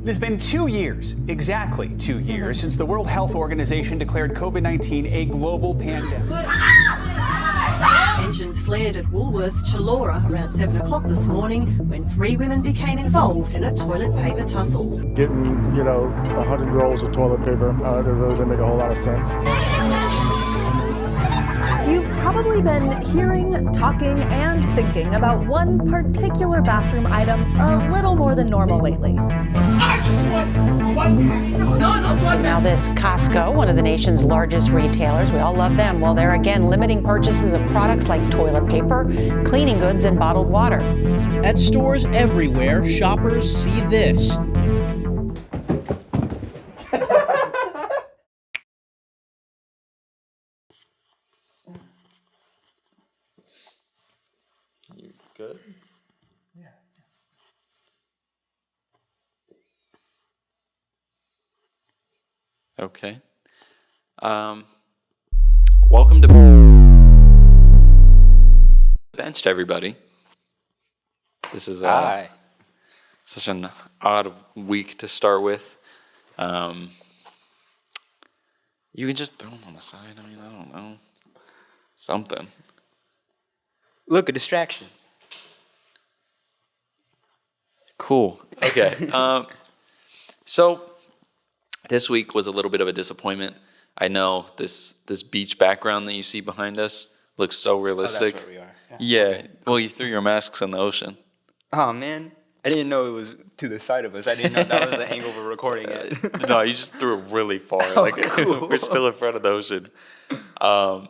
It has been 2 years, exactly 2 years, since the World Health Organization declared COVID-19 a global pandemic. Tensions flared at Woolworths Chullora around 7 o'clock this morning when 3 women became involved in a toilet paper tussle. Getting, 100 rolls of toilet paper, it really didn't make a whole lot of sense. You've probably been hearing, talking, and thinking about one particular bathroom item a little more than normal lately. I just want one pack. No, not one. Now this Costco, one of the nation's largest retailers, we all love them, well, they're again limiting purchases of products like toilet paper, cleaning goods, and bottled water. At stores everywhere, shoppers see this. You good? Yeah. Okay. Welcome to Benched, everybody. This is such an odd week to start with. You can just throw them on the side. I mean, I don't know. Something. Look, a distraction. Cool. Okay. So this week was a little bit of a disappointment. I know this beach background that you see behind us looks so realistic. Oh, that's where we are. Yeah. Well, you threw your masks in the ocean. Oh, man. I didn't know it was to the side of us. I didn't know that was the angle we're recording at. No, you just threw it really far. Cool. We're still in front of the ocean. But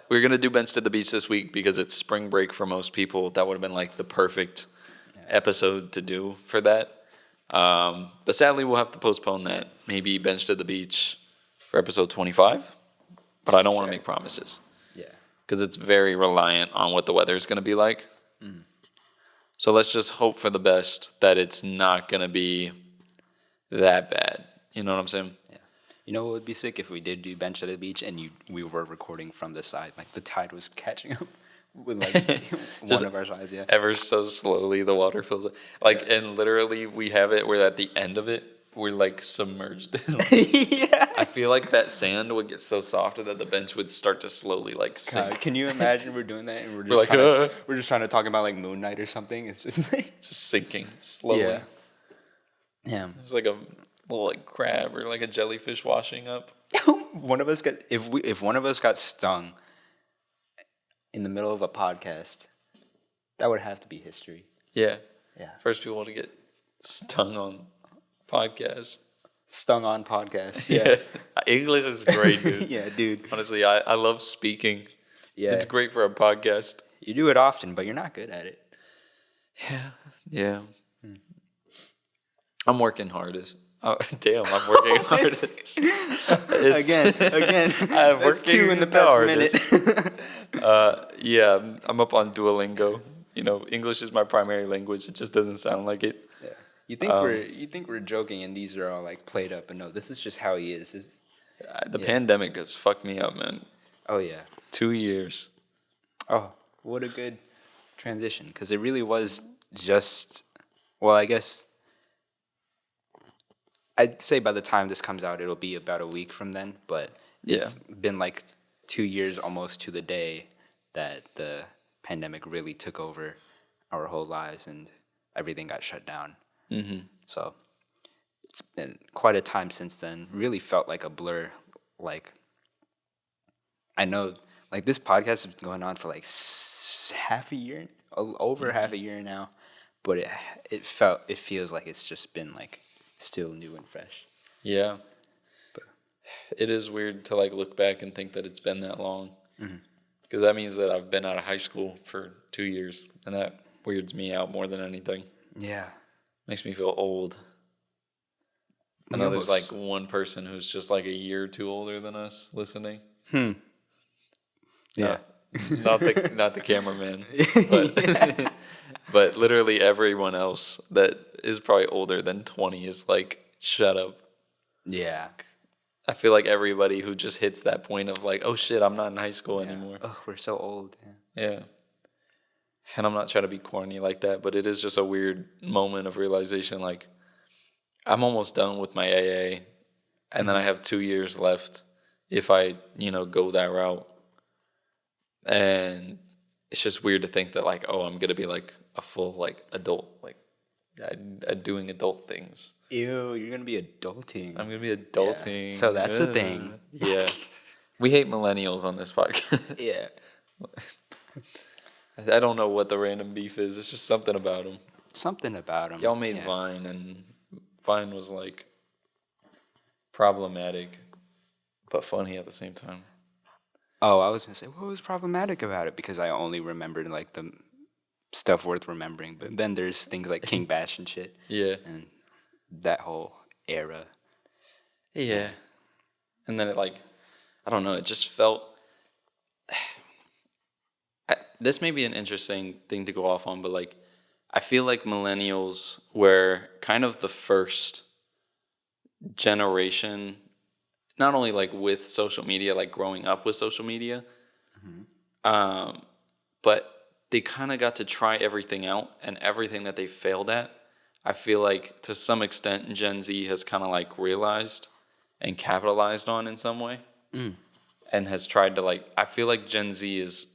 we're going to do Bench to the Beach this week because it's spring break for most people. That would have been like the perfect episode to do for that. But sadly, we'll have to postpone that. Maybe Bench to the Beach for episode 25. But I don't want to make promises. Yeah. Because it's very reliant on what the weather is going to be like. Mm. So let's just hope for the best that it's not going to be that bad. You know what I'm saying? Yeah. You know what would be sick if we did do Bench at the Beach and we were recording from the side, like the tide was catching up with like one of our sides. Yeah. Ever so slowly, the water fills up. Like, and literally, we have it where at the end of it, we're like submerged. Yeah. I feel like that sand would get so soft that the bench would start to slowly like sink. God, can you imagine we're doing that and we're just trying to talk about like Moon Knight or something? It's just like just sinking slowly. Yeah. Yeah. There's like a little like crab or like a jellyfish washing up. One of us got if one of us got stung in the middle of a podcast, that would have to be history. Yeah. Yeah. First people to get stung on podcast. Stung on podcast. Yeah. English is great, dude. Yeah, dude. Honestly, I love speaking. Yeah. It's great for a podcast. You do it often, but you're not good at it. Yeah. I'm working hardest. Oh, damn, I'm working hardest. Again. I'm That's working two in the past minute. Yeah, I'm up on Duolingo. You know, English is my primary language. It just doesn't sound like it. Yeah. You think we're joking and these are all like played up, but no, this is just how he is. The pandemic has fucked me up, man. Oh yeah. 2 years. Oh, what a good transition, because it really was just, well, I guess I'd say by the time this comes out, it'll be about a week from then, but it's been like 2 years almost to the day that the pandemic really took over our whole lives and everything got shut down. Mm-hmm. So it's been quite a time since then. Really felt like a blur. Like, I know, like, this podcast has been going on for like half a year, over half a year now, but it feels like it's just been like still new and fresh. Yeah. But it is weird to like look back and think that it's been that long. Because that means that I've been out of high school for 2 years, and that weirds me out more than anything. Yeah. Makes me feel old. I know there's like one person who's just like a year or two older than us listening. Yeah. Not the cameraman. But, but literally everyone else that is probably older than 20 is like, shut up. Yeah. I feel like everybody who just hits that point of like, oh shit, I'm not in high school anymore. Oh, we're so old. Yeah. And I'm not trying to be corny like that, but it is just a weird moment of realization. Like, I'm almost done with my AA, and then I have 2 years left if I, go that route. And it's just weird to think that, like, I'm going to be, like, a full, like, adult, like, doing adult things. Ew, you're going to be adulting. I'm going to be adulting. Yeah. So that's a thing. Yeah. We hate millennials on this podcast. Yeah. I don't know what the random beef is. It's just something about them. Something about them. Y'all made Vine, and Vine was, like, problematic, but funny at the same time. Oh, I was going to say, what was problematic about it? Because I only remembered, like, the stuff worth remembering. But then there's things like King Bash and shit. Yeah. And that whole era. Yeah. And then it, like, I don't know, it just felt... This may be an interesting thing to go off on, but, like, I feel like millennials were kind of the first generation, not only, like, with social media, like, growing up with social media, but they kind of got to try everything out, and everything that they failed at, I feel like, to some extent, Gen Z has kind of, like, realized and capitalized on in some way, and has tried to, like, I feel like Gen Z is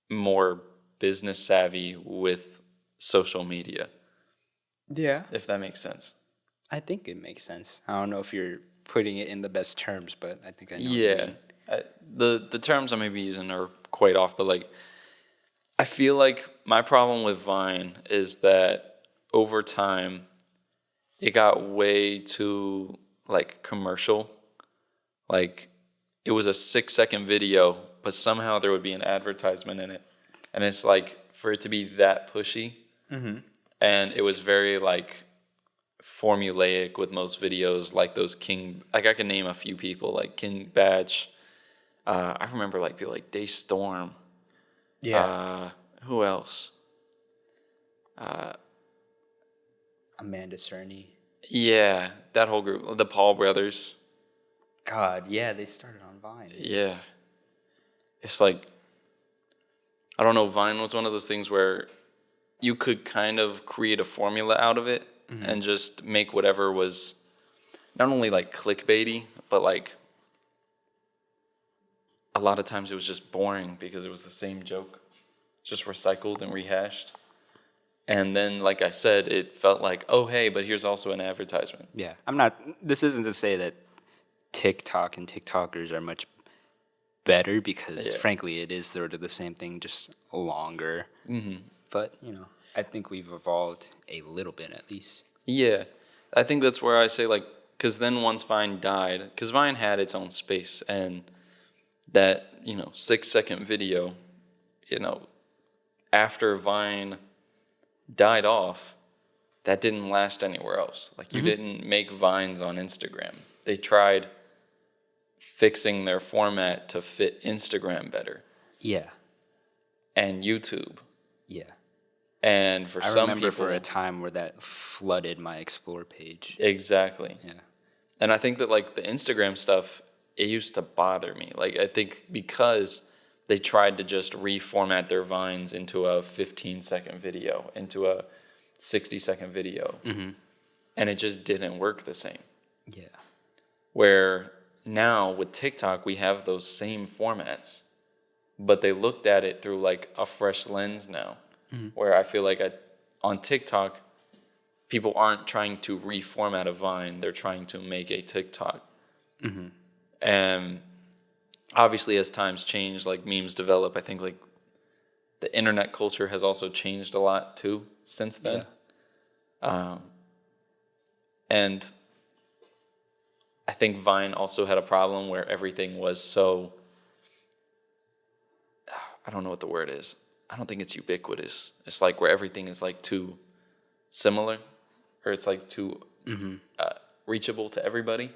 more business savvy with social media. Yeah. If that makes sense. I think it makes sense. I don't know if you're putting it in the best terms, but I think I know what you Yeah. mean. The terms I may be using are quite off, but, like, I feel like my problem with Vine is that over time it got way too, like, commercial. Like, it was a 6-second video, but somehow there would be an advertisement in it. And it's like, for it to be that pushy. And it was very, like, formulaic with most videos, like those like, I can name a few people, like King Batch. I remember, like, people like Daystorm. Yeah. Who else? Amanda Cerny. Yeah, that whole group. The Paul brothers. God, yeah, they started on Vine. Yeah. It's like, I don't know, Vine was one of those things where you could kind of create a formula out of it and just make whatever was not only, like, clickbaity, but, like, a lot of times it was just boring because it was the same joke, just recycled and rehashed. And then, like I said, it felt like, oh, hey, but here's also an advertisement. Yeah. This isn't to say that TikTok and TikTokers are much better, because frankly it is sort of the same thing, just longer. But, I think we've evolved a little bit at least. Yeah. I think that's where I say, like, because then once Vine died, because Vine had its own space, and that, 6-second video, after Vine died off, that didn't last anywhere else. Like, you didn't make Vines on Instagram. They tried fixing their format to fit Instagram better. Yeah. And YouTube. Yeah. And for some people... I remember for a time where that flooded my Explore page. Exactly. Yeah. And I think that, like, the Instagram stuff, it used to bother me. Like, I think because they tried to just reformat their Vines into a 15-second video, into a 60-second video. And it just didn't work the same. Yeah. Where now with TikTok, we have those same formats, but they looked at it through, like, a fresh lens now. Where I feel like on TikTok, people aren't trying to reformat a Vine. They're trying to make a TikTok. And obviously, as times change, like, memes develop, I think, like, the internet culture has also changed a lot too since then. And I think Vine also had a problem where everything was so, I don't know what the word is. I don't think it's ubiquitous. It's like where everything is, like, too similar, or it's, like, too reachable to everybody.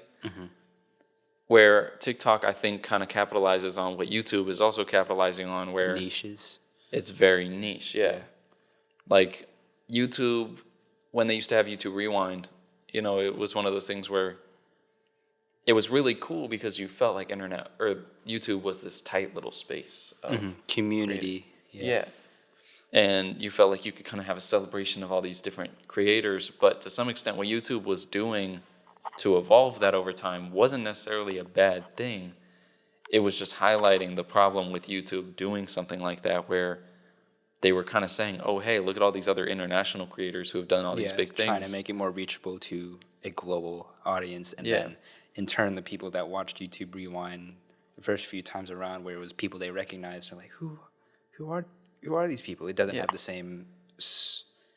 Where TikTok, I think, kind of capitalizes on what YouTube is also capitalizing on, where niches. It's very niche, yeah. Like, YouTube, when they used to have YouTube Rewind, it was one of those things where it was really cool because you felt like internet or YouTube was this tight little space of community. Yeah. and you felt like you could kind of have a celebration of all these different creators. But to some extent, what YouTube was doing to evolve that over time wasn't necessarily a bad thing. It was just highlighting the problem with YouTube doing something like that, where they were kind of saying, oh, hey, look at all these other international creators who have done all these big things. Trying to make it more reachable to a global audience. And then, in turn, the people that watched YouTube Rewind the first few times around, where it was people they recognized, are like, who are these people? It doesn't have the same...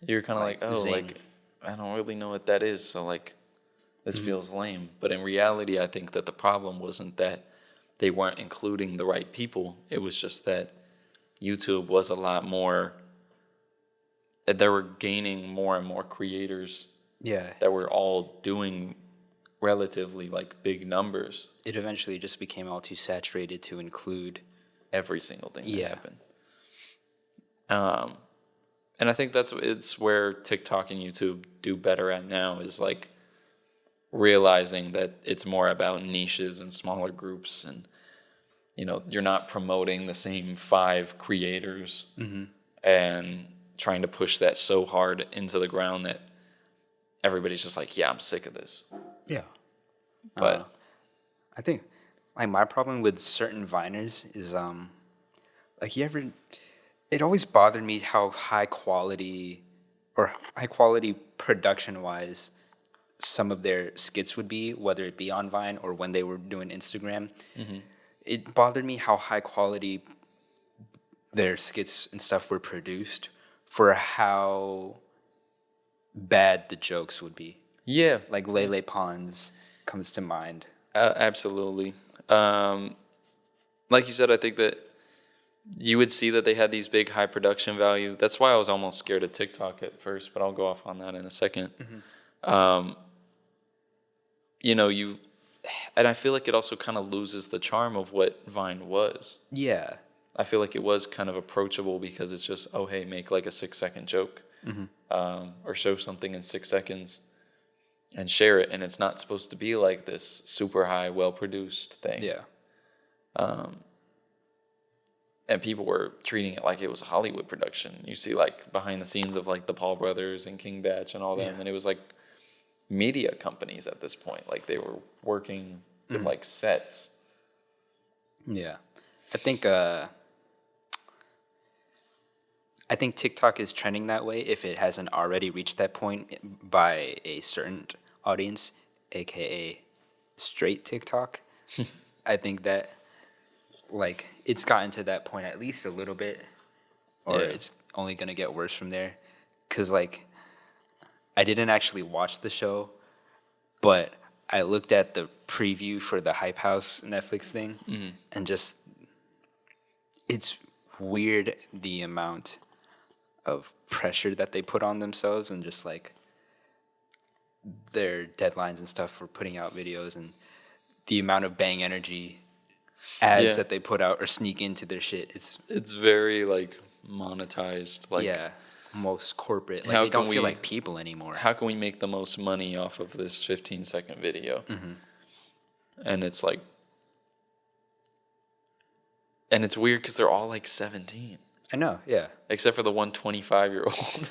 You're kind of like, oh, zing. Like, I don't really know what that is, so, like, this feels lame. But in reality, I think that the problem wasn't that they weren't including the right people. It was just that YouTube was a lot more, they were gaining more and more creators that were all doing relatively like big numbers. It eventually just became all too saturated to include every single thing that happened. And I think it's where TikTok and YouTube do better at now, is like realizing that it's more about niches and smaller groups, and you know, you're not promoting the same 5 creators and trying to push that so hard into the ground that everybody's just like, yeah, I'm sick of this. Yeah. But I think like my problem with certain Viners is like it always bothered me how high quality production wise some of their skits would be, whether it be on Vine or when they were doing Instagram. It bothered me how high quality their skits and stuff were produced for how bad the jokes would be. Yeah. Like Lele Pons comes to mind. Absolutely. Like you said, I think that you would see that they had these big high production value. That's why I was almost scared of TikTok at first, but I'll go off on that in a second. You know, and I feel like it also kind of loses the charm of what Vine was. Yeah. I feel like it was kind of approachable because it's just, oh, hey, make like a 6-second joke or show something in 6 seconds and share it. And it's not supposed to be like this super high, well-produced thing. Yeah. And people were treating it like it was a Hollywood production. You see like behind the scenes of like the Paul brothers and King Batch and all them. And it was like media companies at this point. Like they were working with like sets. Yeah. I think TikTok is trending that way if it hasn't already reached that point by a certain audience, aka straight TikTok. I think that like it's gotten to that point at least a little bit, or it's only gonna get worse from there. 'Cause like I didn't actually watch the show, but I looked at the preview for the Hype House Netflix thing, and just it's weird the amount of pressure that they put on themselves, and just like their deadlines and stuff for putting out videos, and the amount of Bang Energy ads that they put out or sneak into their shit. It's very like monetized. Like most corporate. Like they don't feel like people anymore. How can we make the most money off of this 15-second video? And it's like, and it's weird because they're all like 17. I know, yeah. Except for the one 25-year-old.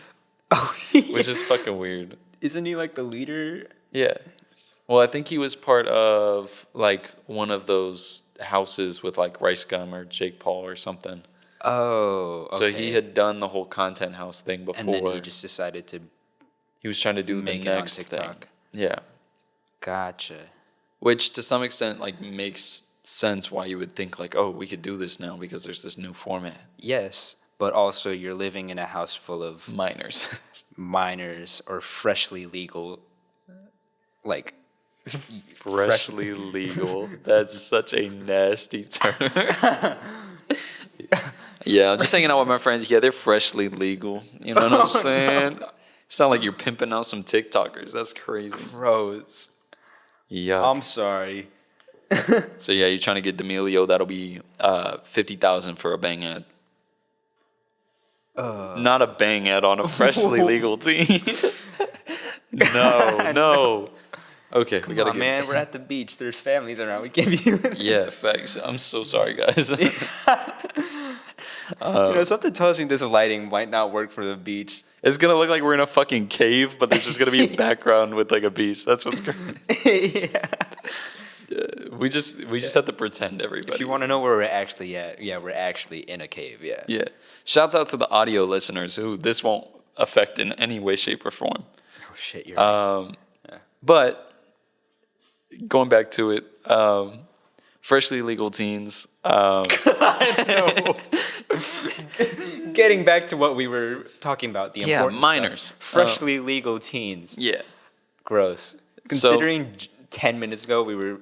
Which is fucking weird. Isn't he like the leader? Yeah. Well, I think he was part of like one of those houses with like Rice Gum or Jake Paul or something. Oh, okay. So he had done the whole content house thing before. And then he just decided to... He was trying to do the next thing. Yeah. Gotcha. Which to some extent like makes sense why you would think like, oh, we could do this now because there's this new format. Yes, but also you're living in a house full of... minors. Minors or freshly legal, like... Freshly legal. That's such a nasty term. Yeah, I'm just hanging out with my friends. Yeah, they're freshly legal. You know what I'm saying? Sound like you're pimping out some TikTokers. That's crazy. Gross. Yeah. I'm sorry. So yeah, you're trying to get D'Amelio. That'll be $50,000 for a Bang ad. Not a Bang ad on a freshly legal team. No. Okay, we gotta get... man, we're at the beach. There's families around. We can't be... Yeah, facts. I'm so sorry, guys. Something tells me this lighting might not work for the beach. It's gonna look like we're in a fucking cave, but there's just gonna be a background with like a beach. That's what's great. Yeah. We just have to pretend, everybody. If you want to know where we're actually at, we're actually in a cave. Yeah. Yeah. Shouts out to the audio listeners who this won't affect in any way, shape, or form. Oh shit, you're right. But going back to it, freshly legal teens. I know. Getting back to what we were talking about, the important minors, stuff. Freshly legal teens. Yeah. Gross. Considering 10 minutes ago we were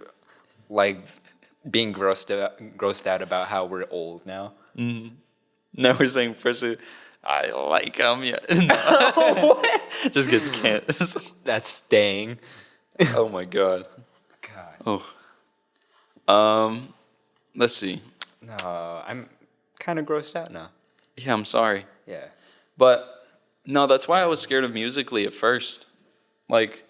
like being grossed out about how we're old now. Mm-hmm. Now we're saying freshly. I like them. Yeah. What? Just gets canceled. That's staying. Oh my god. Oh. Let's see. No, I'm kind of grossed out now. Yeah, I'm sorry. Yeah. But no, that's why I was scared of Musical.ly at first. Like,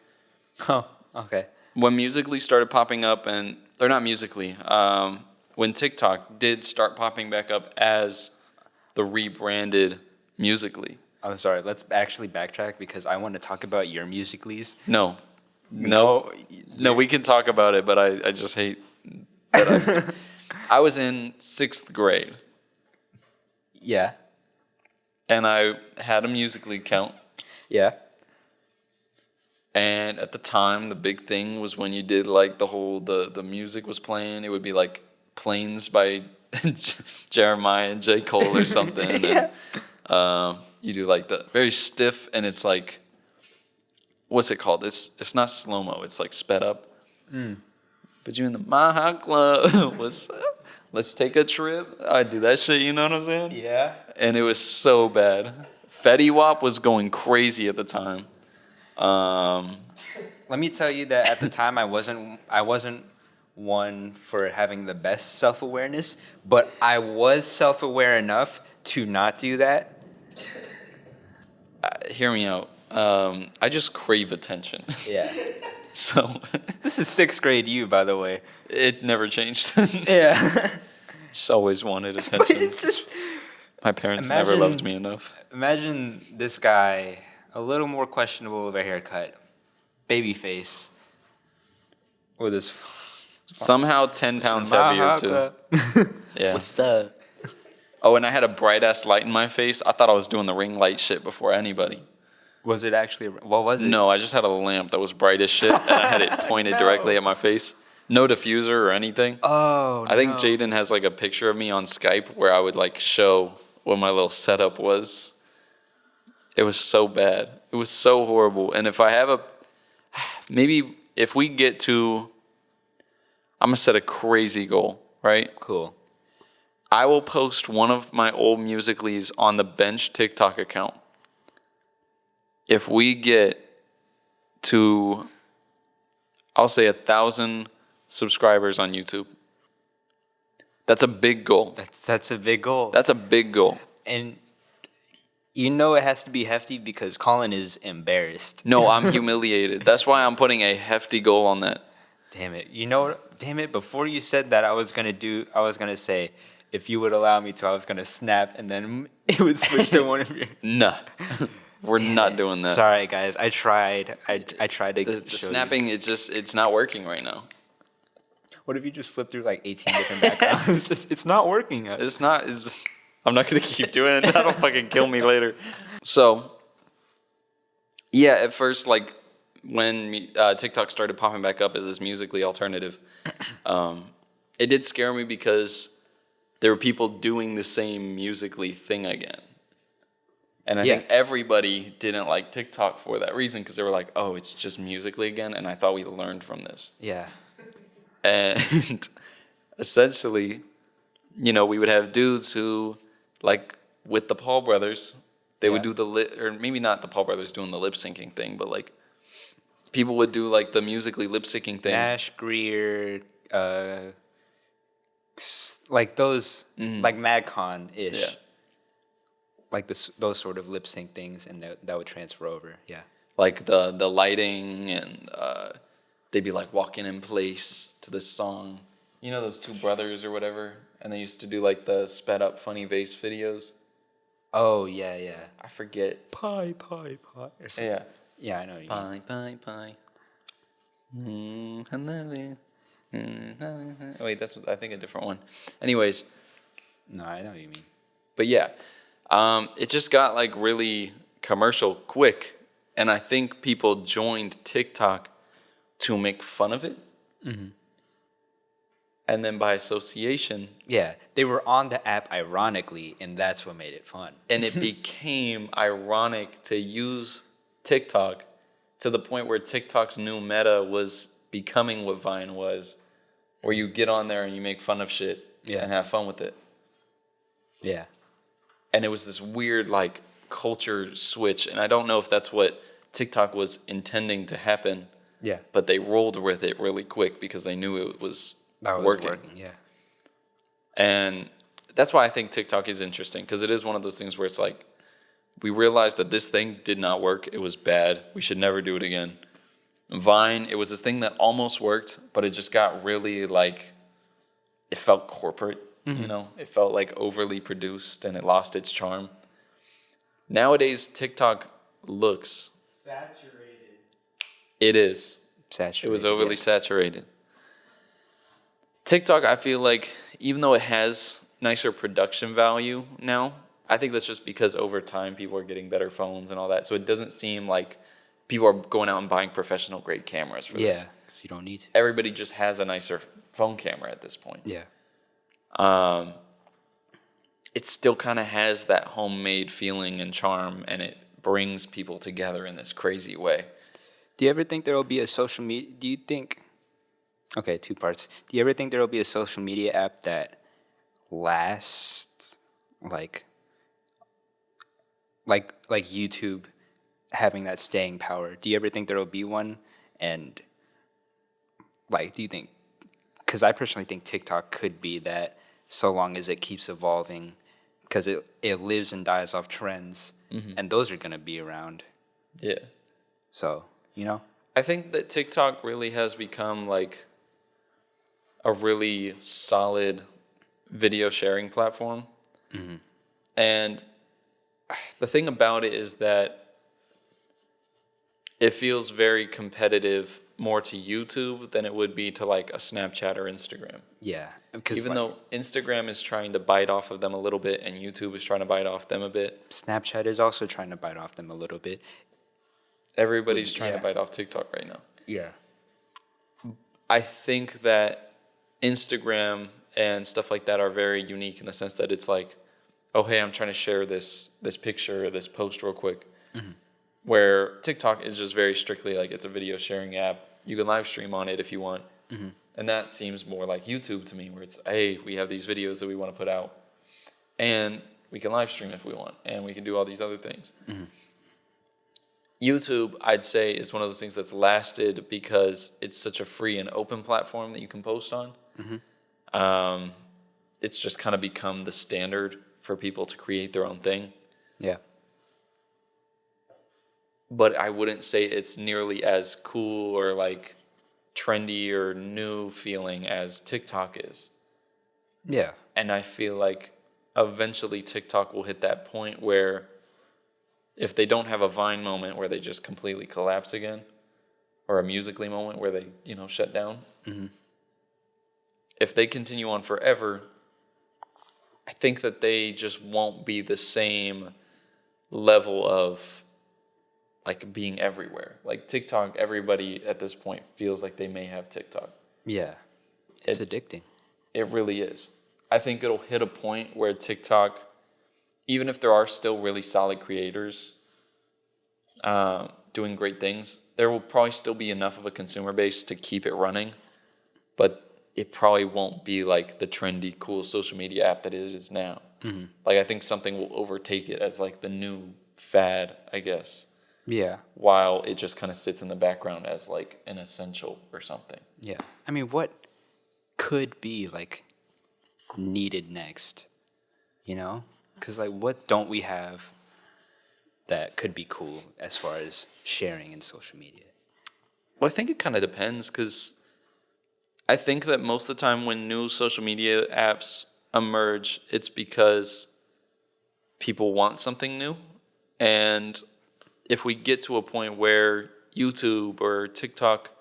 Okay. when Musical.ly started popping up, or not Musical.ly, when TikTok did start popping back up as the rebranded Musical.ly. I'm sorry. Let's actually backtrack because I want to talk about your Musical.lys. No, we can talk about it, but I just hate that I was in 6th grade. Yeah. And I had a Musical.ly account. Yeah. And at the time, the big thing was when you did like the music was playing, it would be like Planes by Jeremiah and J. Cole or something. Yeah. And you do like the very stiff, and it's like, what's it called? It's not slow-mo, it's like sped up. But you in the Maha Club, what's up? Let's take a trip. I do that shit, you know what I'm saying? Yeah. And it was so bad. Fetty Wap was going crazy at the time. Let me tell you that at the time I wasn't one for having the best self-awareness, but I was self-aware enough to not do that. Hear me out. I just crave attention. Yeah. So This is 6th grade you, by the way. it never changed. Yeah. Just always wanted attention. But it's just My parents never loved me enough. Imagine this guy, a little more questionable of a haircut, baby face, with his Somehow 10 pounds heavier too. Yeah. What's up? Oh, and I had a bright ass light in my face. I thought I was doing the ring light shit before anybody. Was it actually? What was it? No, I just had a lamp that was bright as shit, and I had it pointed directly at my face. No diffuser or anything. Oh, I think Jaden has like a picture of me on Skype where I would like show what my little setup was. It was so bad. It was so horrible. And if I have maybe if we get to, I'm gonna set a crazy goal, right? Cool. I will post one of my old Musical.lys on the Bench TikTok account. If we get to, I'll say 1,000 subscribers on YouTube. That's a big goal. That's a big goal. That's a big goal. And you know it has to be hefty because Colin is embarrassed. No, I'm humiliated. That's why I'm putting a hefty goal on that. Damn it. You know what? Damn it. Before you said that, I was going to say, if you would allow me to, I was going to snap and then it would switch to one of your. Nah. We're not doing that. Sorry, guys. I tried. I tried to The show snapping, you. it's not working right now. What if you just flip through like 18 different backgrounds? it's not working. I'm not going to keep doing it. That'll fucking kill me later. So, yeah, at first, like, when TikTok started popping back up as this Musical.ly alternative, it did scare me because there were people doing the same Musical.ly thing again. And I think everybody didn't like TikTok for that reason because they were like, oh, it's just Musical.ly again, and I thought we learned from this. Yeah. And essentially, you know, we would have dudes who, like with the Paul brothers, they would do or maybe not the Paul brothers doing the lip syncing thing, but like people would do like the Musical.ly lip syncing thing. Nash, Greer, like those, like MadCon-ish. Yeah. Like those sort of lip sync things, and that would transfer over. Yeah. Like the lighting, and they'd be like walking in place to this song. You know those two brothers or whatever, and they used to do like the sped up funny vase videos. Oh yeah, yeah. I forget. Pie, pie, pie. Or something. Yeah. Yeah, I know what you mean. Pie, pie, pie. I love it. Oh, wait, that's I think a different one. Anyways, No, I know what you mean. but yeah, it just got like really commercial quick, and I think people joined TikTok to make fun of it, and then by association, Yeah, they were on the app ironically, and that's what made it fun. and it became ironic to use TikTok to the point where TikTok's new meta was becoming what Vine was, where you get on there and you make fun of shit and have fun with it. Yeah. And it was this weird like culture switch, and I don't know if that's what TikTok was intending to happen. Yeah. But they rolled with it really quick because they knew it was working. Yeah. And that's why I think TikTok is interesting, because it is one of those things where it's like, we realized that this thing did not work. It was bad. We should never do it again. Vine, it was this thing that almost worked, but it just got really like, it felt corporate, you know? It felt like overly produced, and it lost its charm. Nowadays, TikTok looks Saturated. It is. Saturated. It was overly saturated. TikTok, I feel like, even though it has nicer production value now, I think that's just because over time people are getting better phones and all that. So it doesn't seem like people are going out and buying professional grade cameras for this. Yeah, because you don't need to. Everybody just has a nicer phone camera at this point. Yeah. It still kind of has that homemade feeling and charm, and it brings people together in this crazy way. Do you ever think there will be a social media? Do you think? Okay, 2 parts. Do you ever think there will be a social media app that lasts, like YouTube having that staying power? Do you ever think there will be one? And like, do you think? Because I personally think TikTok could be that, so long as it keeps evolving, because it lives and dies off trends, and those are gonna be around. Yeah. So, you know? I think that TikTok really has become like a really solid video sharing platform. And the thing about it is that it feels very competitive more to YouTube than it would be to like a Snapchat or Instagram. Yeah. Even though Instagram is trying to bite off of them a little bit and YouTube is trying to bite off them a bit. Snapchat is also trying to bite off them a little bit. Everybody's trying to bite off TikTok right now. Yeah. I think that Instagram and stuff like that are very unique in the sense that it's like, oh, hey, I'm trying to share this picture or this post real quick. Where TikTok is just very strictly like, it's a video sharing app. You can live stream on it if you want. And that seems more like YouTube to me, where it's, hey, we have these videos that we want to put out, and we can live stream if we want, and we can do all these other things. YouTube, I'd say, is one of those things that's lasted because it's such a free and open platform that you can post on. It's just kind of become the standard for people to create their own thing. Yeah. But I wouldn't say it's nearly as cool or like trendy or new feeling as TikTok is. Yeah. And I feel like eventually TikTok will hit that point where if they don't have a Vine moment where they just completely collapse again, or a Musical.ly moment where they, shut down, if they continue on forever, I think that they just won't be the same level of like being everywhere. Like TikTok, everybody at this point feels like they may have TikTok. Yeah. It's addicting. It really is. I think it'll hit a point where TikTok, even if there are still really solid creators doing great things, there will probably still be enough of a consumer base to keep it running, but it probably won't be like the trendy, cool social media app that it is now. Like I think something will overtake it as like the new fad, I guess. Yeah. While it just kind of sits in the background as like an essential or something. Yeah. I mean, what could be like needed next? Because like, what don't we have that could be cool as far as sharing in social media? Well, I think it kind of depends, because I think that most of the time when new social media apps emerge, it's because people want something new. And if we get to a point where YouTube or TikTok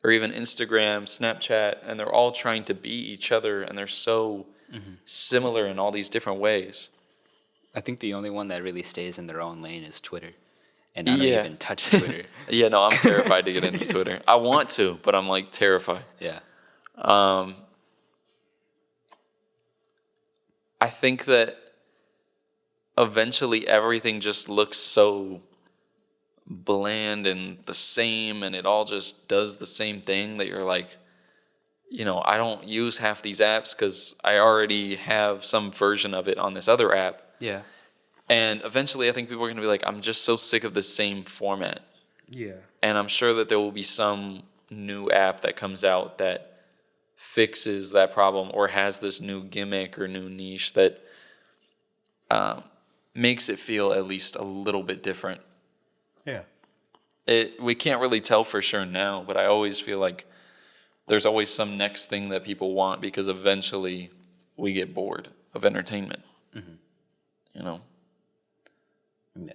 or even Instagram, Snapchat, and they're all trying to be each other and they're so similar in all these different ways. I think the only one that really stays in their own lane is Twitter. And I don't even touch Twitter. Yeah, no, I'm terrified to get into Twitter. I want to, but I'm like terrified. Yeah. I think that eventually everything just looks so bland and the same, and it all just does the same thing that you're like, I don't use half these apps because I already have some version of it on this other app. Yeah. And eventually I think people are going to be like, I'm just so sick of the same format. Yeah. And I'm sure that there will be some new app that comes out that fixes that problem or has this new gimmick or new niche that makes it feel at least a little bit different. Yeah. We can't really tell for sure now, but I always feel like there's always some next thing that people want because eventually we get bored of entertainment. Yeah.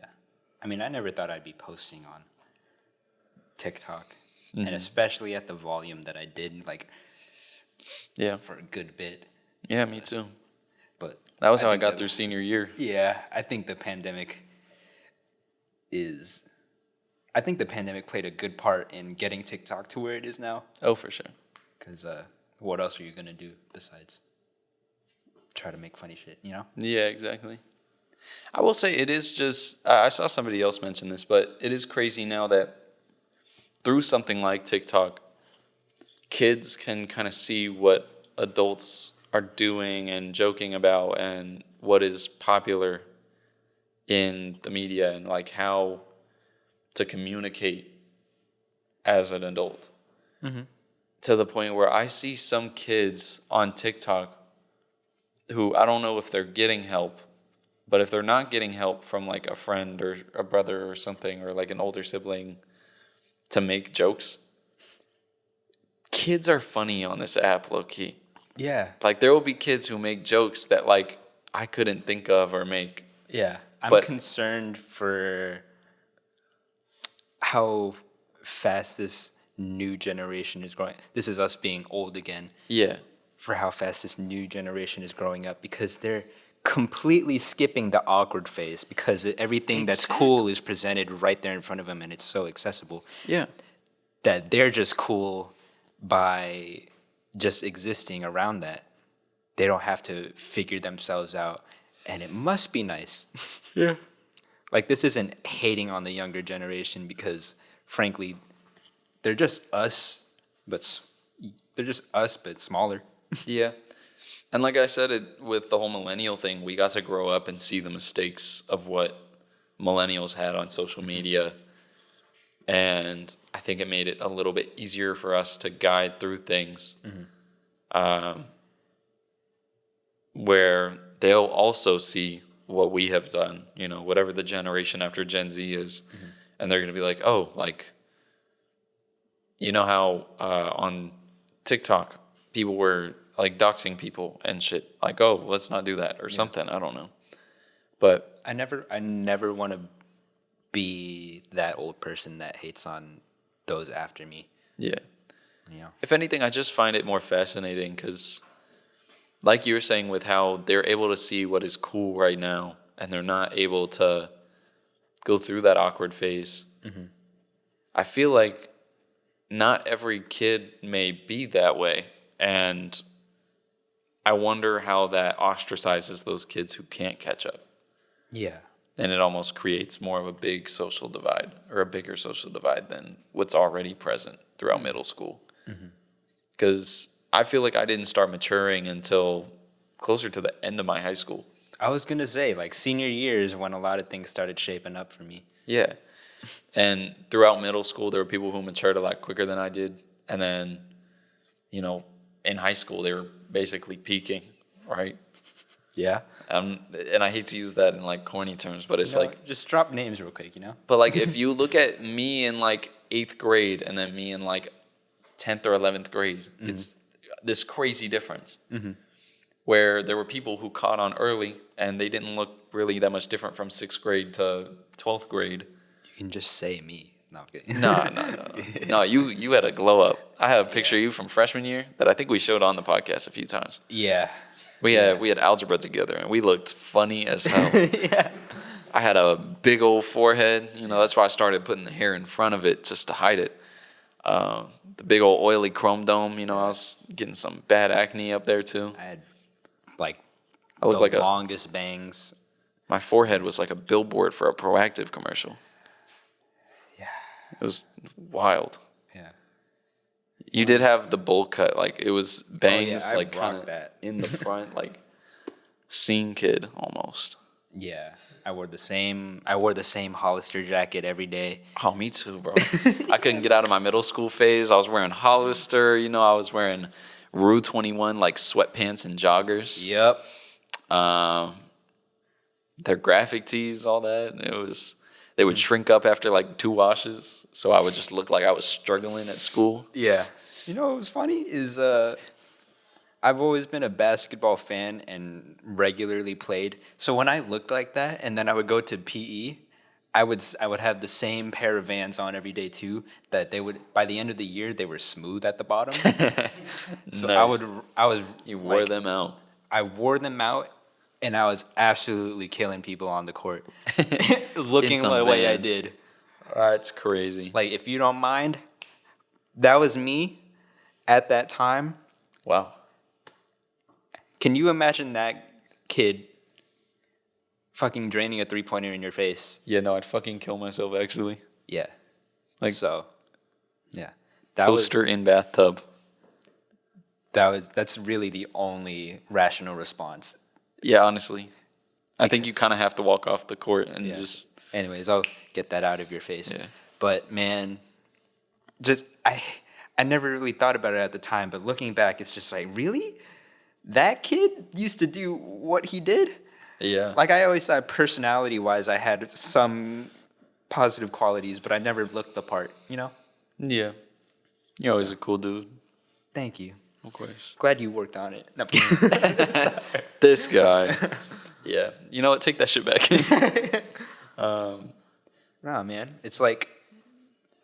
I mean, I never thought I'd be posting on TikTok, and especially at the volume that I did, for a good bit. Yeah, me too. But that was how I got through senior year. Yeah, I think the pandemic played a good part in getting TikTok to where it is now. Oh, for sure. Because what else are you going to do besides try to make funny shit, Yeah, exactly. I will say it is just, I saw somebody else mention this, but it is crazy now that through something like TikTok, kids can kind of see what adults are doing and joking about and what is popular in the media and like how to communicate as an adult. To the point where I see some kids on TikTok who I don't know if they're getting help, but if they're not getting help from like a friend or a brother or something or like an older sibling to make jokes, kids are funny on this app, low-key. Yeah. Like there will be kids who make jokes that like I couldn't think of or make. Yeah. I'm concerned for how fast this new generation is growing. This is us being old again. Yeah. For how fast this new generation is growing up because they're completely skipping the awkward phase because everything that's cool is presented right there in front of them and it's so accessible. Yeah. That they're just cool by just existing around that. They don't have to figure themselves out and it must be nice. Yeah. Like this isn't hating on the younger generation because frankly they're just us but smaller. Yeah. And like I said, with the whole millennial thing, we got to grow up and see the mistakes of what millennials had on social media. And I think it made it a little bit easier for us to guide through things where they'll also see what we have done, whatever the generation after Gen Z is. And they're going to be like, oh, like, how on TikTok people were like doxing people and shit, like, oh, let's not do that or something. I don't know. But I never want to be that old person that hates on those after me. Yeah. If anything, I just find it more fascinating because like you were saying with how they're able to see what is cool right now and they're not able to go through that awkward phase. I feel like not every kid may be that way. And I wonder how that ostracizes those kids who can't catch up. Yeah. And it almost creates more of a big social divide or a bigger social divide than what's already present throughout middle school. Because I feel like I didn't start maturing until closer to the end of my high school. I was going to say, like, senior year is when a lot of things started shaping up for me. Yeah. And throughout middle school, there were people who matured a lot quicker than I did. And then, in high school, they were basically peaking, right? Yeah. And I hate to use that in like corny terms, but it's like just drop names real quick, But like if you look at me in like 8th grade and then me in like 10th or 11th grade. It's this crazy difference where there were people who caught on early and they didn't look really that much different from 6th grade to 12th grade. You can just say me. No, I'm kidding. No. No, you had a glow up. I have a picture of you from freshman year that I think we showed on the podcast a few times. Yeah. We had algebra together and we looked funny as hell. I had a big old forehead. That's why I started putting the hair in front of it just to hide it. The big old oily chrome dome, I was getting some bad acne up there too. I had I looked like longest bangs. My forehead was like a billboard for a Proactive commercial. Yeah. It was wild. Yeah. You did have the bowl cut, like it was bangs, I like rocked kind that. of in the front, like scene kid almost. Yeah. I wore the same Hollister jacket every day. Oh, me too, bro. I couldn't get out of my middle school phase. I was wearing Hollister, I was wearing Rue 21, like sweatpants and joggers. Yep. Their graphic tees, all that. They would shrink up after like 2 washes, so I would just look like I was struggling at school. Yeah. What was funny is I've always been a basketball fan and regularly played. So when I looked like that and then I would go to PE, I would have the same pair of Vans on every day too, that they would, by the end of the year, they were smooth at the bottom. So Nice. You wore them out. I wore them out and I was absolutely killing people on the court. Looking the way I did. That's crazy. Like, if you don't mind, that was me at that time. Wow. Can you imagine that kid fucking draining a 3-pointer in your face? Yeah, no, I'd fucking kill myself, actually. Yeah. Like, So, yeah. Toaster in bathtub. That's really the only rational response. Yeah, honestly. I think you kind of have to walk off the court and just... Anyways, I'll get that out of your face. Yeah. But, man, I never really thought about it at the time, but looking back, it's just like, really? That kid used to do what he did? Yeah. Like, I always thought personality-wise I had some positive qualities, but I never looked the part, Yeah. You're always a cool dude. Thank you. Of course. Glad you worked on it. No, I'm kidding. This guy. Yeah. You know what? Take that shit back. Nah, man. It's like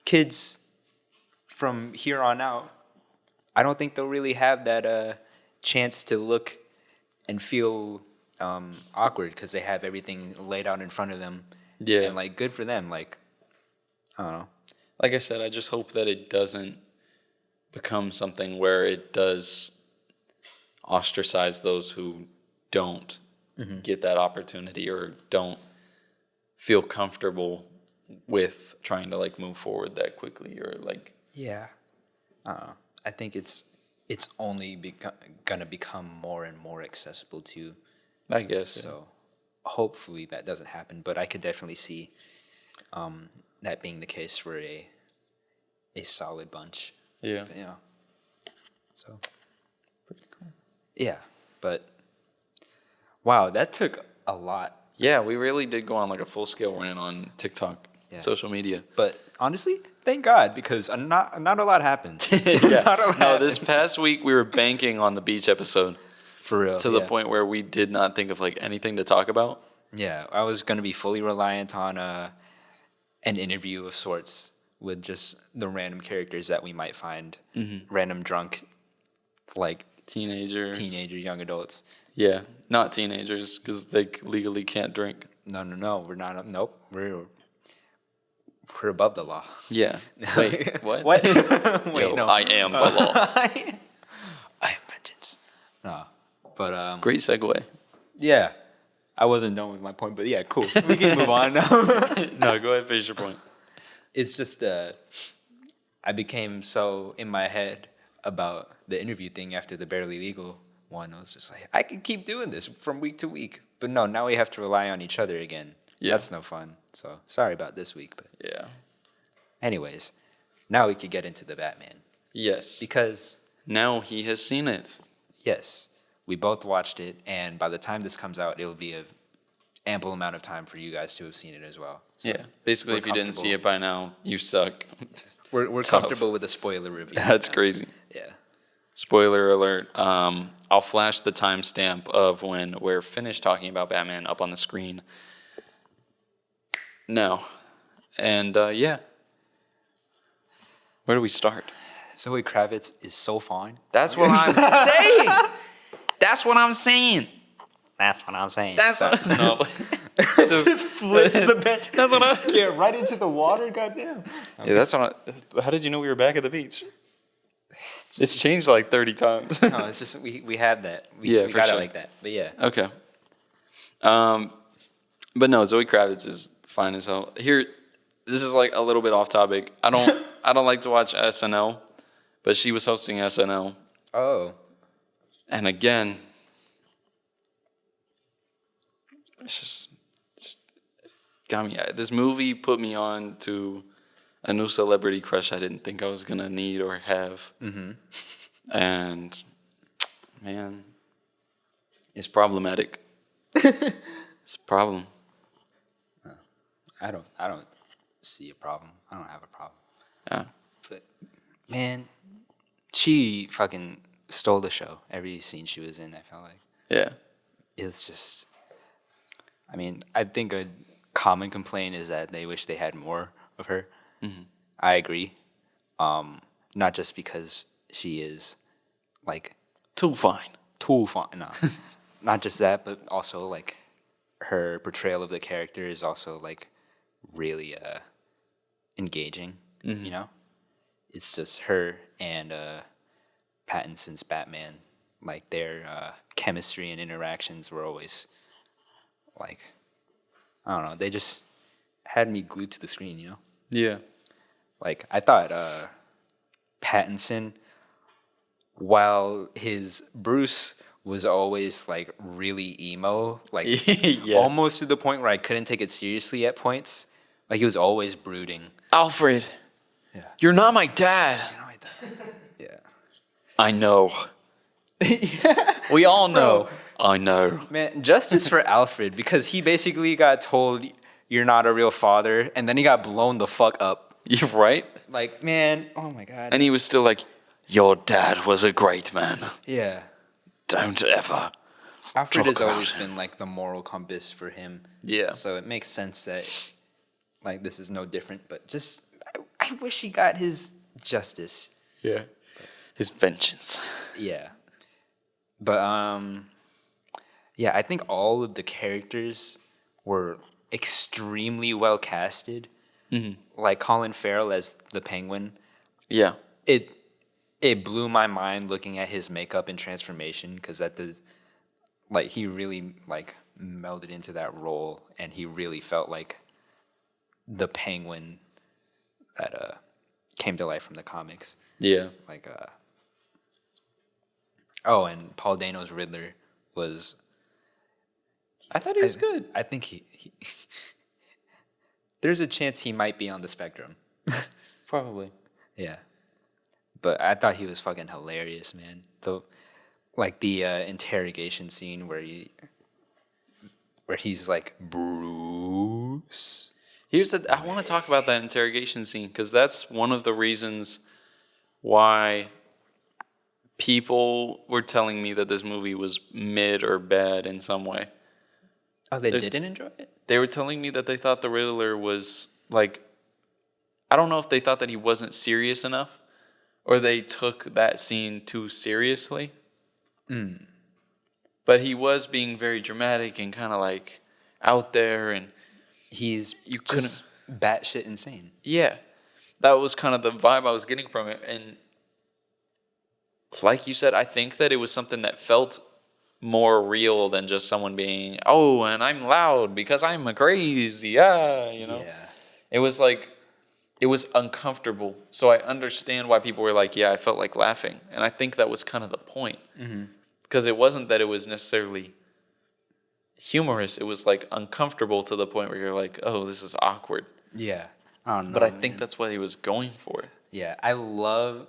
kids from here on out, I don't think they'll really have that chance to look and feel awkward because they have everything laid out in front of them. Yeah. And, like, good for them. Like, I don't know. Like I said, I just hope that it doesn't become something where it does ostracize those who don't get that opportunity or don't feel comfortable with trying to, like, move forward that quickly or, like... Yeah. I think it's only gonna become more and more accessible to. I guess. So hopefully that doesn't happen, but I could definitely see that being the case for a solid bunch. Yeah. But, yeah. So pretty cool. Yeah, but wow, that took a lot. Yeah, we really did go on like a full scale rant on TikTok, social media. But honestly, thank God, because not a lot happened. No, this past week we were banking on the beach episode. For real. To the point where we did not think of like anything to talk about. Yeah, I was going to be fully reliant on an interview of sorts with just the random characters that we might find. Random drunk, like teenager, young adults. Yeah, not teenagers because they legally can't drink. No, we're not. Nope, we're above the law. Yeah. Wait, what? What? Wait, no. I am the law. I am vengeance. No, but great segue. Yeah, I wasn't done with my point, but yeah, cool. We can move on now. No, go ahead, finish your point. It's just I became so in my head about the interview thing after the Barely Legal one. I was just like, I could keep doing this from week to week, but no, now we have to rely on each other again. Yeah. That's no fun. So sorry about this week, but yeah. Anyways, now we could get into the Batman. Yes. Because now he has seen it. Yes, we both watched it, and by the time this comes out, it'll be an ample amount of time for you guys to have seen it as well. So yeah, basically, if you didn't see it by now, you suck. We're comfortable with a spoiler review. That's crazy. Yeah. Spoiler alert. I'll flash the timestamp of when we're finished talking about Batman up on the screen. No. And yeah. Where do we start? Zoe Kravitz is so fine. That's what I'm saying. That's what I'm saying. That's what I'm saying. That's what no. Just flips the bench. That's what I. Yeah, right into the water. Goddamn. Yeah, that's what. How did you know we were back at the beach? It's changed like 30 times. No, it's just we have that. We Yeah, we for got sure. it like that. But yeah. Okay. But no, Zoe Kravitz is fine as hell. Here, this is like a little bit off topic. I don't like to watch SNL, but she was hosting SNL, Oh. and again, it's just got me. This movie put me on to a new celebrity crush I didn't think I was gonna need or have, and man, it's problematic. It's a problem. I don't see a problem. I don't have a problem. Yeah. But man, she fucking stole the show. Every scene she was in, I felt like Yeah. it's just. I mean, I think a common complaint is that they wish they had more of her. I agree. Not just because she is like Too fine. too fun. No, not just that, but also like her portrayal of the character is also like really engaging. You know, it's just her and Pattinson's Batman. Like their chemistry and interactions were always like, I don't know. They just had me glued to the screen. You know. Yeah. Like I thought Pattinson, while his Bruce was always like really emo, like Yeah. almost to the point where I couldn't take it seriously at points. Like he was always brooding. Alfred. Yeah. You're not my dad. Yeah. I know. We all know. I know. Man, justice for Alfred, because he basically got told you're not a real father, and then he got blown the fuck up. You're right. Like, man, oh my god. And he was still like, your dad was a great man. Yeah. Don't ever. Alfred talk has always about him. been like the moral compass for him. Yeah. So it makes sense that like this is no different, but just I wish he got his justice. Yeah. His vengeance. Yeah. But yeah, I think all of the characters were extremely well casted. Like Colin Farrell as the Penguin. Yeah. It blew my mind looking at his makeup and transformation, because like he really like melded into that role, and he really felt like the Penguin that came to life from the comics. Yeah. Like oh, and Paul Dano's Riddler was. I thought he was good. I think he there's a chance he might be on the spectrum. Probably. Yeah. But I thought he was fucking hilarious, man. The interrogation scene where he's like, Bruce. I want to talk about that interrogation scene, because that's one of the reasons why people were telling me that this movie was mid or bad in some way. Oh, they didn't enjoy it? They were telling me that they thought the Riddler was like, I don't know if they thought that he wasn't serious enough, or they took that scene too seriously. But he was being very dramatic and kind of like out there, and He's you just batshit insane. yeah, that was kind of the vibe I was getting from it. And like you said, I think that it was something that felt more real than just someone being, oh, and I'm loud because I'm a crazy, you know? Yeah. It was like, it was uncomfortable. So I understand why people were like, yeah, I felt like laughing. And I think that was kind of the point. Because it wasn't that it was necessarily humorous. It was like uncomfortable to the point where you're like, oh, this is awkward. Yeah. I don't know. But I think that's what he was going for. Yeah, I love,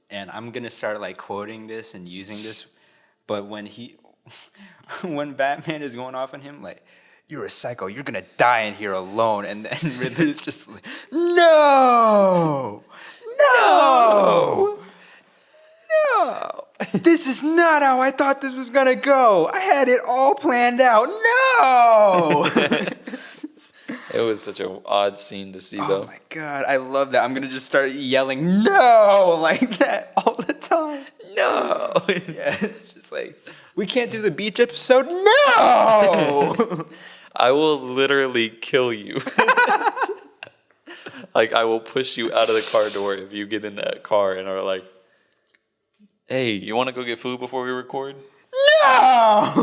and I'm gonna start like quoting this and using this, but when Batman is going off on him, like, you're a psycho, you're gonna die in here alone, and then Riddler's just like, no, this is not how I thought this was gonna go. I had it all planned out. No! It was such an odd scene to see, though. Oh my god, I love that. I'm gonna just start yelling no like that all the time. No! Yeah, it's just like, we can't do the beach episode? No! I will literally kill you. Like, I will push you out of the car door if you get in that car and are like, hey, you want to go get food before we record? No!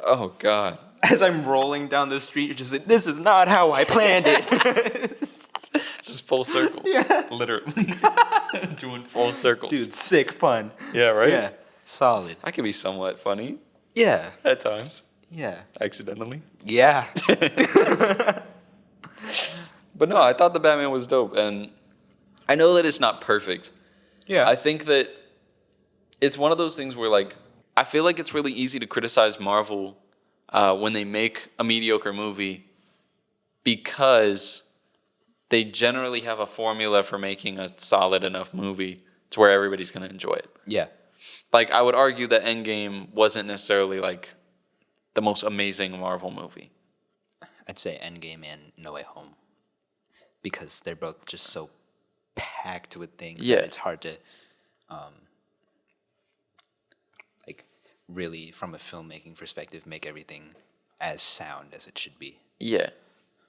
Oh, God. As I'm rolling down the street, you're just like, this is not how I planned it. Just full circle. Yeah. Literally. Doing full circles. Dude, sick pun. Yeah, right? Yeah, solid. I can be somewhat funny Yeah. at times. Yeah. Accidentally. Yeah. But no, I thought the Batman was dope. And I know that it's not perfect. Yeah. I think that it's one of those things where, like, I feel like it's really easy to criticize Marvel when they make a mediocre movie because they generally have a formula for making a solid enough movie to where everybody's going to enjoy it. Yeah. Like, I would argue that Endgame wasn't necessarily, like, the most amazing Marvel movie. I'd say Endgame and No Way Home. Because they're both just so packed with things. Yeah. That it's hard to, like, really, from a filmmaking perspective, make everything as sound as it should be. Yeah.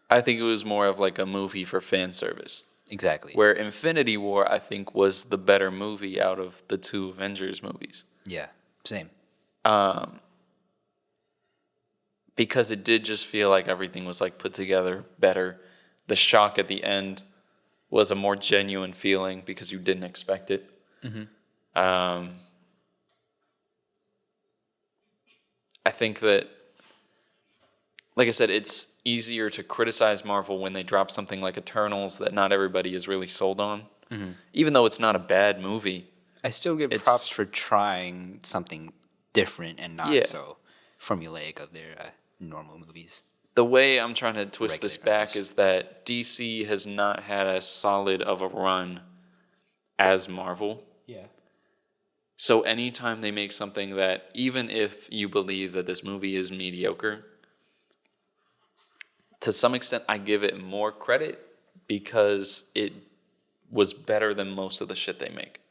I think it was more of, like, a movie for fan service. Exactly. Where Infinity War, I think, was the better movie out of the two Avengers movies. Yeah, same. Because it did just feel like everything was, like, put together better. The shock at the end was a more genuine feeling because you didn't expect it. Mm-hmm. I think that, like I said, it's easier to criticize Marvel when they drop something like Eternals that not everybody is really sold on. Mm-hmm. Even though it's not a bad movie. I still give props for trying something different and not so formulaic of their normal movies. The way I'm trying to twist this back is that DC has not had as solid of a run as Marvel. Yeah. So anytime they make something that, even if you believe that this movie is mediocre, to some extent I give it more credit because it was better than most of the shit they make.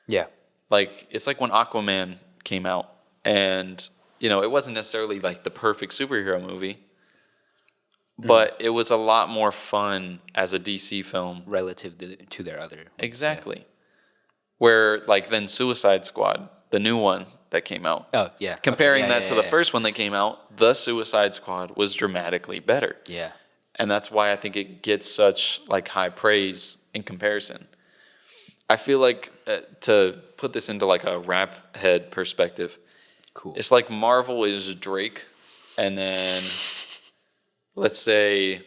Yeah. Like, it's like when Aquaman came out and, you know, it wasn't necessarily like the perfect superhero movie, but it was a lot more fun as a DC film. Relative to their other. Exactly. Yeah. Where, like, then Suicide Squad, the new one that came out. Oh, yeah. Comparing that to the first one that came out, the Suicide Squad was dramatically better. Yeah. And that's why I think it gets such, like, high praise in comparison. I feel like, to put this into, like, a rap head perspective, cool. It's like Marvel is Drake, and then, let's say,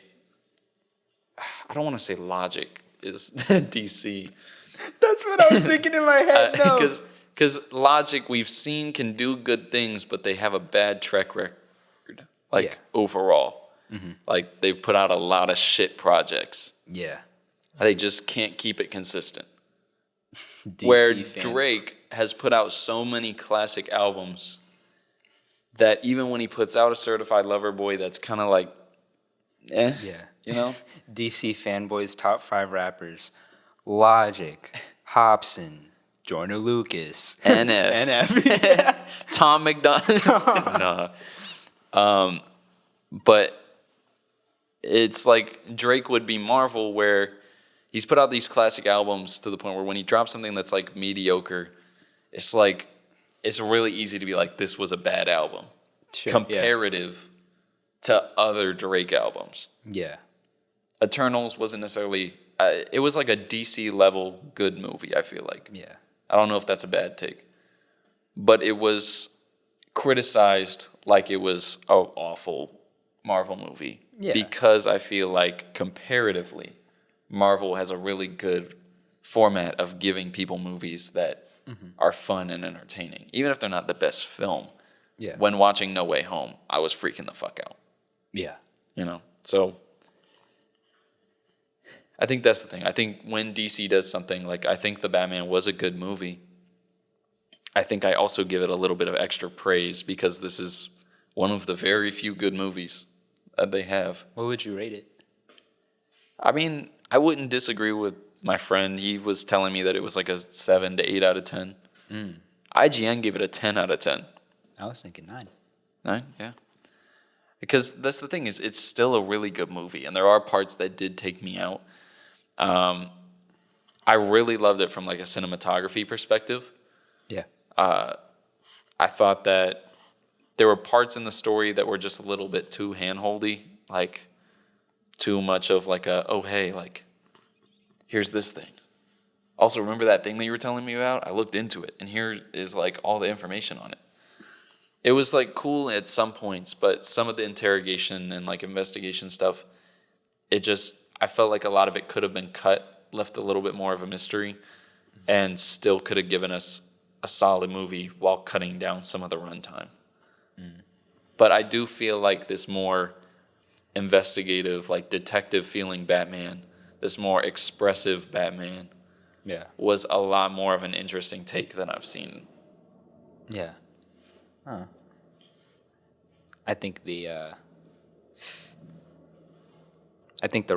I don't want to say Logic is DC. That's what I was thinking in my head, Because Logic, we've seen, can do good things, but they have a bad track record, like, overall. Mm-hmm. Like, they've put out a lot of shit projects. Yeah. They just can't keep it consistent. Where Drake has put out so many classic albums that even when he puts out a Certified Lover Boy that's kind of like, you know? DC fanboys' top 5 rappers: Logic, Hobson, Joyner Lucas, NF. Tom McDonald. No. But it's like Drake would be Marvel, where he's put out these classic albums to the point where when he drops something that's like mediocre, it's like, it's really easy to be like, this was a bad album. Sure, comparative to other Drake albums. Yeah. Eternals wasn't necessarily, it was like a DC level good movie, I feel like. Yeah. I don't know if that's a bad take. But it was criticized like it was an awful Marvel movie. Yeah. Because I feel like comparatively, Marvel has a really good format of giving people movies that are fun and entertaining. Even if they're not the best film. Yeah. When watching No Way Home, I was freaking the fuck out. Yeah. You know? So I think that's the thing. I think when DC does something, like, I think the Batman was a good movie. I think I also give it a little bit of extra praise because this is one of the very few good movies that they have. What would you rate it? I mean, I wouldn't disagree with my friend. He was telling me that it was like a 7 to 8 out of 10. IGN gave it a 10 out of 10. I was thinking 9. 9, yeah. Because that's the thing is, it's still a really good movie, and there are parts that did take me out. I really loved it from like a cinematography perspective. Yeah. I thought that there were parts in the story that were just a little bit too handholdy, like too much of like oh hey, like here's this thing. Also, remember that thing that you were telling me about? I looked into it, and here is like all the information on it. It was like cool at some points, but some of the interrogation and like investigation stuff, I felt like a lot of it could have been cut, left a little bit more of a mystery, and still could have given us a solid movie while cutting down some of the runtime. But I do feel like this more investigative, like detective feeling Batman, this more expressive Batman, was a lot more of an interesting take than I've seen. Yeah. Huh. I think the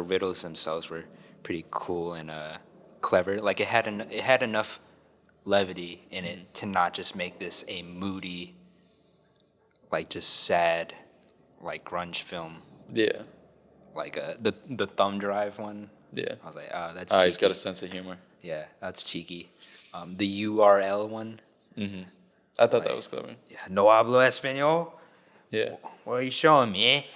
riddles themselves were pretty cool and clever. Like it had enough levity in it to not just make this a moody, like just sad, like grunge film. Yeah. Like the thumb drive one. Yeah. I was like, oh, that's cheeky. He's got a sense of humor. Yeah, that's cheeky. The URL one. I thought that was clever. Yeah, no hablo español. Yeah. What are you showing me?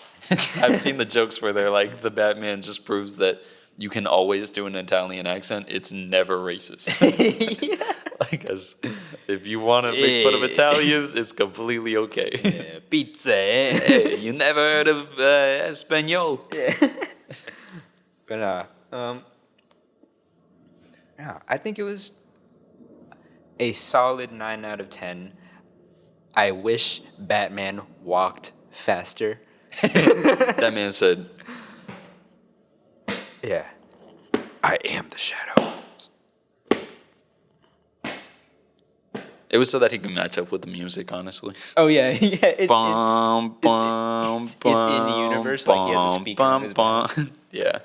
I've seen the jokes where they're like, the Batman just proves that you can always do an Italian accent. It's never racist. Like, if you want to make fun of Italians, it's completely okay. Yeah, pizza, eh? Hey, you never heard of Espanol? Yeah. But, yeah, I think it was a solid 9 out of 10. I wish Batman walked faster. That man said, yeah, I am the Shadow. it was so that he could match up with the music, honestly. Oh, yeah. Yeah, it's in the universe. Like, he has a speaker on his back. Yeah.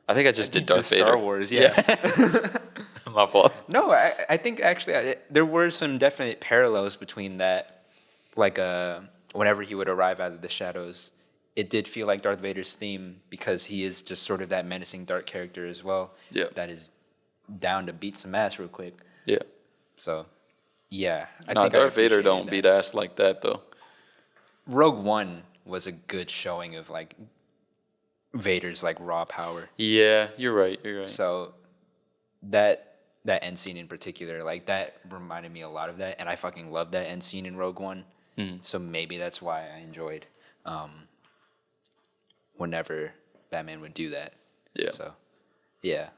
I think I just did Darth Vader. Star Wars, yeah. My fault. No, I think actually there were some definite parallels between that. Like, whenever he would arrive out of the shadows, it did feel like Darth Vader's theme because he is just sort of that menacing dark character as well. Yeah. That is down to beat some ass real quick. Yeah. So, yeah. Darth Vader don't beat ass like that, though. Rogue One was a good showing of, like, Vader's, like, raw power. Yeah, you're right. So, that end scene in particular, like, that reminded me a lot of that, and I fucking love that end scene in Rogue One. So maybe that's why I enjoyed whenever Batman would do that. Yeah. So, yeah.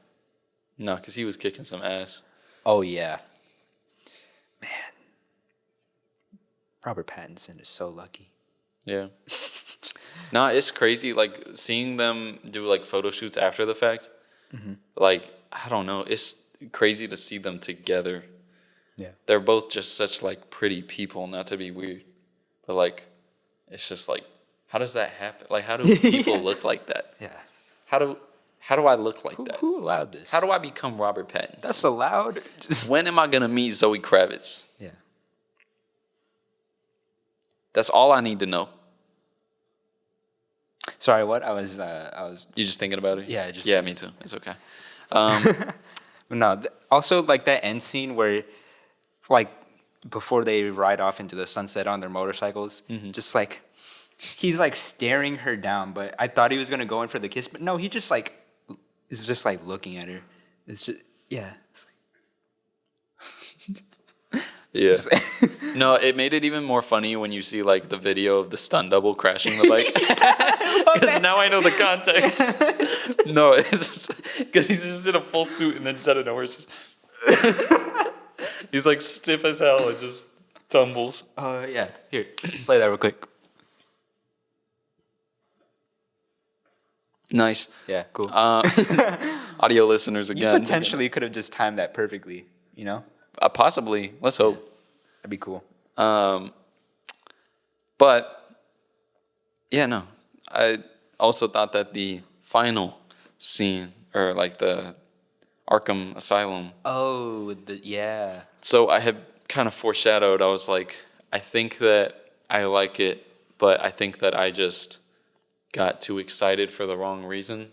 No, because he was kicking some ass. Oh, yeah. Man. Robert Pattinson is so lucky. Yeah. Nah, it's crazy, like, seeing them do, like, photo shoots after the fact. Like, I don't know. It's crazy to see them together. Yeah. They're both just such, like, pretty people, not to be weird. But, like, it's just, like, how does that happen? Like, how do people look like that? Yeah. How do I look like that? Who allowed this? How do I become Robert Pattinson? That's allowed? When am I going to meet Zoe Kravitz? Yeah. That's all I need to know. Sorry, what? I was. You just thinking about it? Yeah, just. Yeah, me too. It's okay. No, also like that end scene where, like, before they ride off into the sunset on their motorcycles, just like, he's like staring her down. But I thought he was gonna go in for the kiss, but no, he just like is just like looking at her. It's just It's like, Yeah. No, it made it even more funny when you see like the video of the stunt double crashing the bike. Because now I know the context. No, it's because he's just in a full suit and then just out of nowhere, it's just he's like stiff as hell. It just tumbles. Yeah. Here, play that real quick. Nice. Yeah, cool. Audio listeners again. You potentially could have just timed that perfectly, you know? Possibly. Let's hope. That'd be cool. But yeah, no. I also thought that the final scene, or like the Arkham Asylum. Oh, yeah. So I had kind of foreshadowed. I was like, I think that I like it, but I think that I just got too excited for the wrong reason.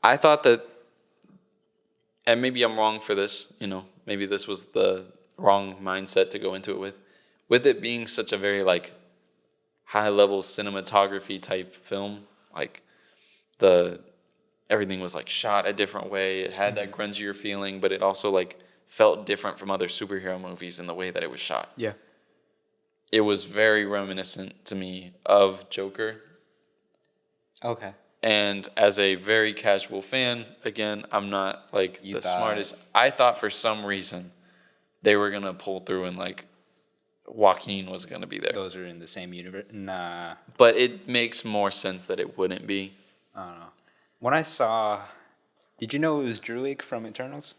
I thought that, and maybe I'm wrong for this, maybe this was the wrong mindset to go into it with it being such a very like high level cinematography type film, like everything was like shot a different way. It had that grungier feeling, but it also like felt different from other superhero movies in the way that it was shot. Yeah. It was very reminiscent to me of Joker. Okay. And as a very casual fan, again, I'm not like the smartest. I thought for some reason they were going to pull through and like Joaquin was going to be there. Those are in the same universe? Nah. But it makes more sense that it wouldn't be. I don't know. When I saw... Did you know it was Druig from Eternals?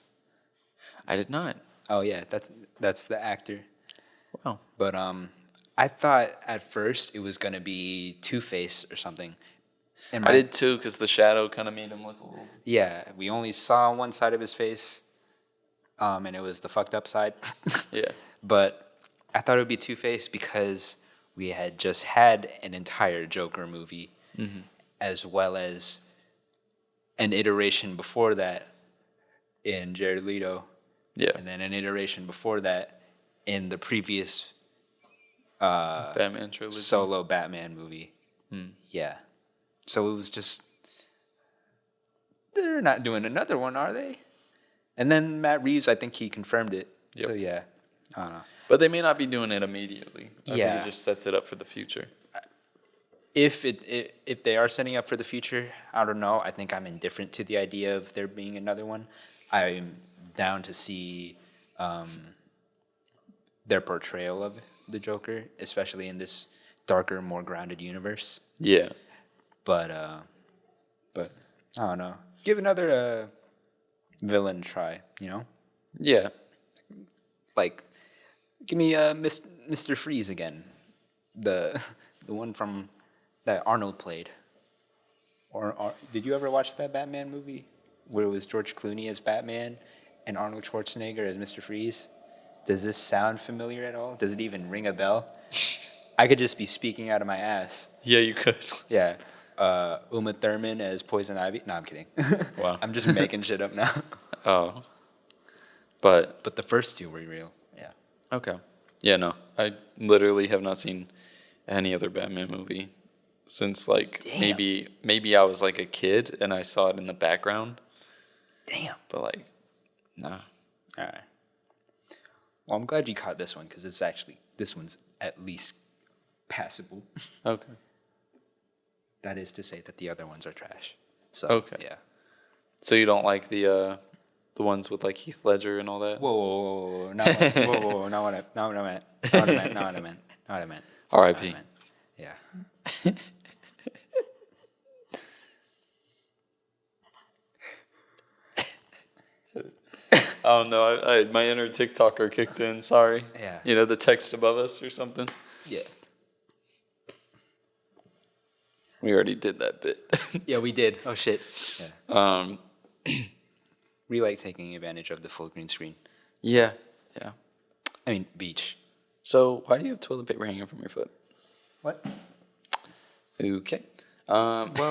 I did not. Oh, yeah. That's the actor. Wow. But I thought at first it was going to be Two-Face or something. I did too, because the shadow kind of made him look a little... Yeah, we only saw one side of his face, and it was the fucked up side. Yeah. But I thought it would be Two-Face because we had just had an entire Joker movie, as well as an iteration before that in Jared Leto. Yeah. And then an iteration before that in the previous Batman trilogy. solo Batman movie. Yeah. So it was just, they're not doing another one, are they? And then Matt Reeves, I think he confirmed it. Yep. So yeah, I don't know. But they may not be doing it immediately. I think Yeah. it just sets it up for the future. If they are setting up for the future, I don't know. I think I'm indifferent to the idea of there being another one. I'm down to see their portrayal of the Joker, especially in this darker, more grounded universe. Yeah. But I don't know. Give another villain a try, Yeah. Like, give me Mr. Freeze again, the one from that Arnold played. Or did you ever watch that Batman movie where it was George Clooney as Batman and Arnold Schwarzenegger as Mr. Freeze? Does this sound familiar at all? Does it even ring a bell? I could just be speaking out of my ass. Yeah, you could. Yeah. Uma Thurman as Poison Ivy. No, I'm kidding. Wow. I'm just making shit up now. Oh. But the first two were real. Yeah. okay. Yeah, no. I literally have not seen any other Batman movie since like maybe I was like a kid and I saw it in the background. Damn. But like, nah. All right. Well, I'm glad you caught this one because this one's at least passable. Okay. That is to say that the other ones are trash. So Okay. yeah. So you don't like the ones with like Heath Ledger and all that? Whoa. Not what I meant. R.I.P. Yeah. Oh no, my inner TikToker kicked in. Sorry. Yeah. The text above us or something. Yeah. We already did that bit. Yeah, we did. Oh shit. Yeah. Um, We like taking advantage of the full green screen. yeah. I mean, beach. So why do you have toilet paper hanging from your foot? What? Okay. Well.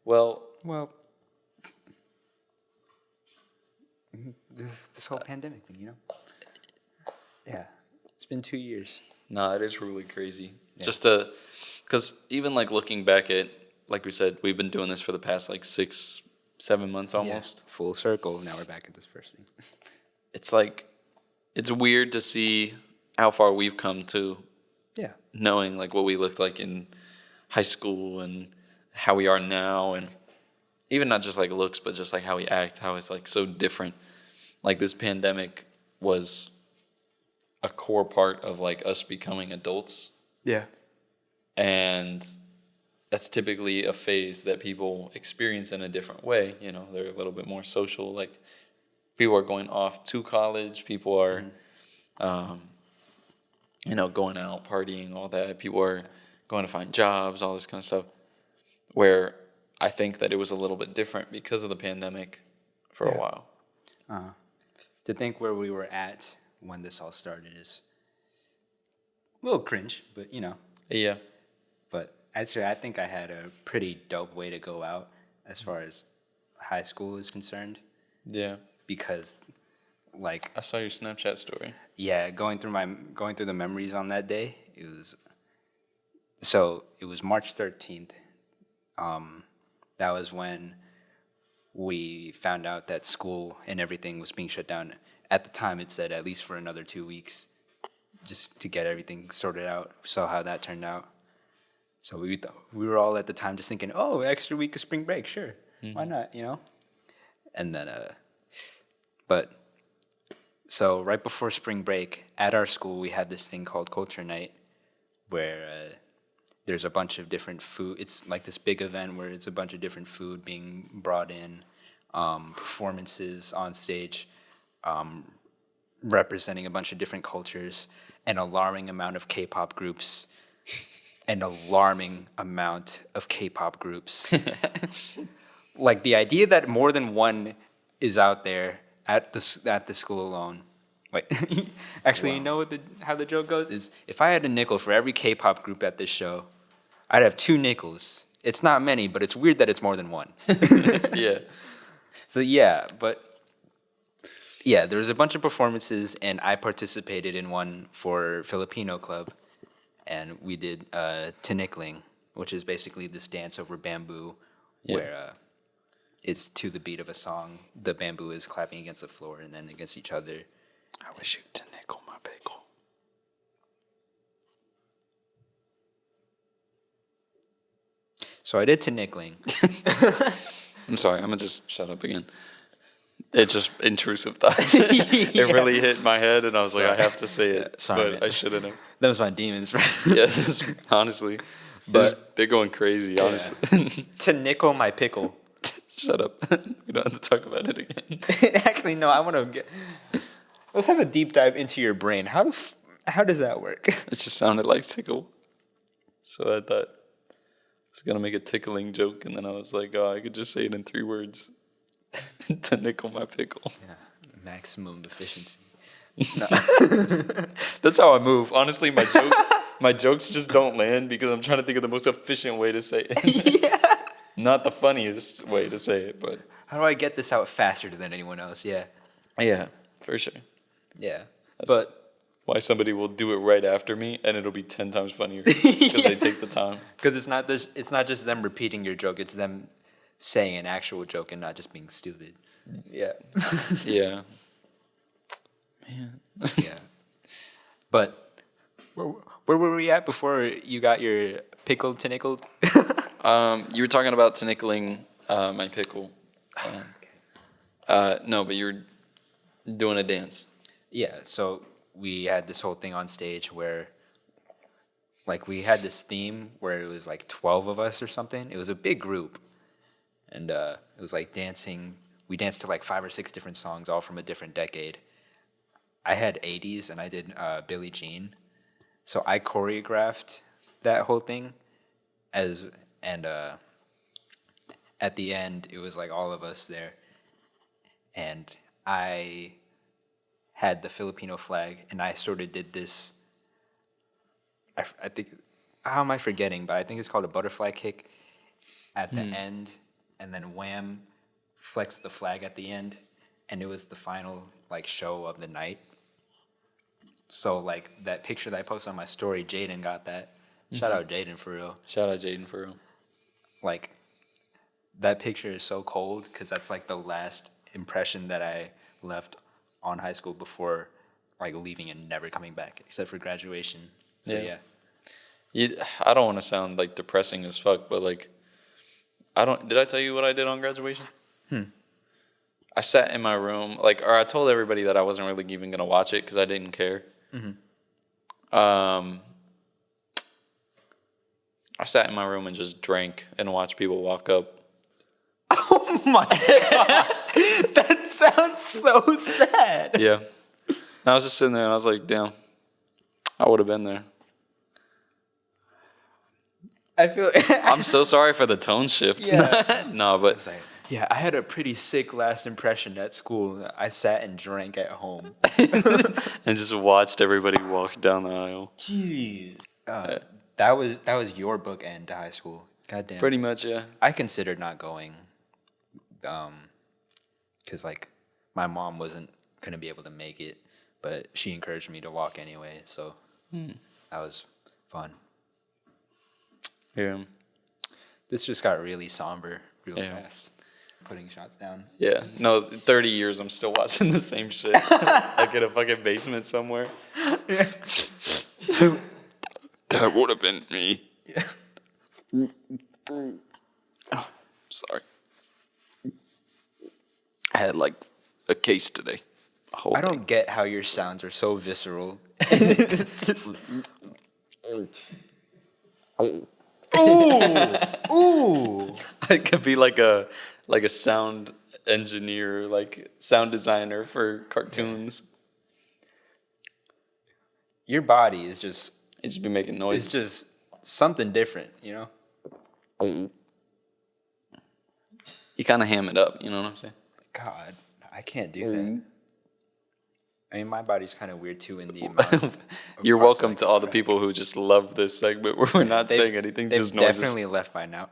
Well. This whole pandemic thing, Yeah. It's been 2 years. No, it is really crazy. Yeah. Just because even like looking back at, like we said, we've been doing this for the past like 6-7 months almost. Yeah. Full circle. Now we're back at this first thing. It's like, it's weird to see how far we've come to Yeah. knowing like what we looked like in high school and how we are now, and even not just like looks, but just like how we act, how it's like so different. Like this pandemic was a core part of like us becoming adults. Yeah. And that's typically a phase that people experience in a different way. They're a little bit more social. Like people are going off to college. People are going out, partying, all that. People are going to find jobs, all this kind of stuff. Where I think that it was a little bit different because of the pandemic for a while. To think where we were at when this all started is a little cringe, but Yeah. But actually, I think I had a pretty dope way to go out as far as high school is concerned. Yeah. Because, like, I saw your Snapchat story. yeah, going through the memories on that day, it was March 13th. That was when we found out that school and everything was being shut down. At the time, it said at least for another 2 weeks, just to get everything sorted out. We saw how that turned out. So we were all at the time just thinking, oh, extra week of spring break, sure, why not, And then, so right before spring break, at our school, we had this thing called Culture Night, where there's a bunch of different food. It's like this big event where it's a bunch of different food being brought in, performances on stage, representing a bunch of different cultures, an alarming amount of K-pop groups. Like the idea that more than one is out there at the school alone. Wait, actually, You know how the joke goes is if I had a nickel for every K-pop group at this show, I'd have 2 nickels. It's not many, but it's weird that it's more than one. Yeah. So there was a bunch of performances, and I participated in one for Filipino Club, and we did tinikling, which is basically this dance over bamboo, where it's to the beat of a song. The bamboo is clapping against the floor and then against each other. I wish you tinickle my pickle. So I did tinikling. I'm sorry, I'm gonna just shut up again. It's just intrusive thoughts. It really hit my head, and I was like, I have to say it, Sorry, but man. I shouldn't have. Those my demons, right? Yeah, honestly, but they're going crazy. Honestly, To nickel my pickle. shut up. We don't have to talk about it again. Actually, no. I want to let's have a deep dive into your brain. How does that work? It just sounded like tickle, so I thought I was gonna make a tickling joke, and then I was like, oh, I could just say it in 3 words. To nickel my pickle. Yeah, maximum efficiency. That's how I move. Honestly, my jokes just don't land because I'm trying to think of the most efficient way to say it. Yeah. Not the funniest way to say it, but How do I get this out faster than anyone else? Yeah. yeah, for sure. Yeah. That's why somebody will do it right after me, and it'll be 10 times funnier because they take the time. Because it's not just them repeating your joke; it's them saying an actual joke and not just being stupid. Yeah. Yeah. Man. Yeah. But where were we at before you got your pickle tinickled? You were talking about tinikling my pickle. No, but you were doing a dance. Yeah, so we had this whole thing on stage where, like, we had this theme where it was like 12 of us or something. It was a big group. And it was like dancing. We danced to like 5 or 6 different songs, all from a different decade. I had 80s and I did Billie Jean. So I choreographed that whole thing at the end, it was like all of us there. And I had the Filipino flag, and I sort of did this, I think, how am I forgetting? But I think it's called a butterfly kick at the end, and then wham, flex the flag at the end, and it was the final like show of the night. So like that picture that I posted on my story, Jaden got that. Shout out Jaden for real. Shout out Jaden for real. Like that picture is so cold because that's like the last impression that I left on high school before like leaving and never coming back except for graduation. So yeah. I don't want to sound like depressing as fuck, but like did I tell you what I did on graduation? I sat in my room, or I told everybody that I wasn't really even gonna watch it because I didn't care. I sat in my room and just drank and watched people walk up. Oh my god, that sounds so sad. Yeah, I was just sitting there and I was like, damn, I would have been there. I feel I'm so sorry for the tone shift. Yeah. No, but It's like, yeah, I had a pretty sick last impression at school. I sat and drank at home. and just watched everybody walk down the aisle. Jeez. That was your bookend to high school. Goddamn. Pretty much, yeah. I considered not going, because like my mom wasn't gonna be able to make it, but she encouraged me to walk anyway. So that was fun. Yeah. This just got really somber real Yeah. fast. Putting shots down. Yeah. No, 30 years I'm still watching the same shit. Like in a fucking basement somewhere. That would have been me. Oh, sorry. I had like a case today. A whole I thing. don't get how your sounds are so visceral. It's just. Ooh. I could be like a sound engineer, like sound designer for cartoons. Your body is just. It just be making noise. It's just something different, you know? You kind of ham it up, you know what I'm saying? God, I can't do that. I mean, my body's kind of weird too in the amount of You're parts welcome I to can all the track. people who just love this segment where we're not saying anything, They've just noises. definitely left by now.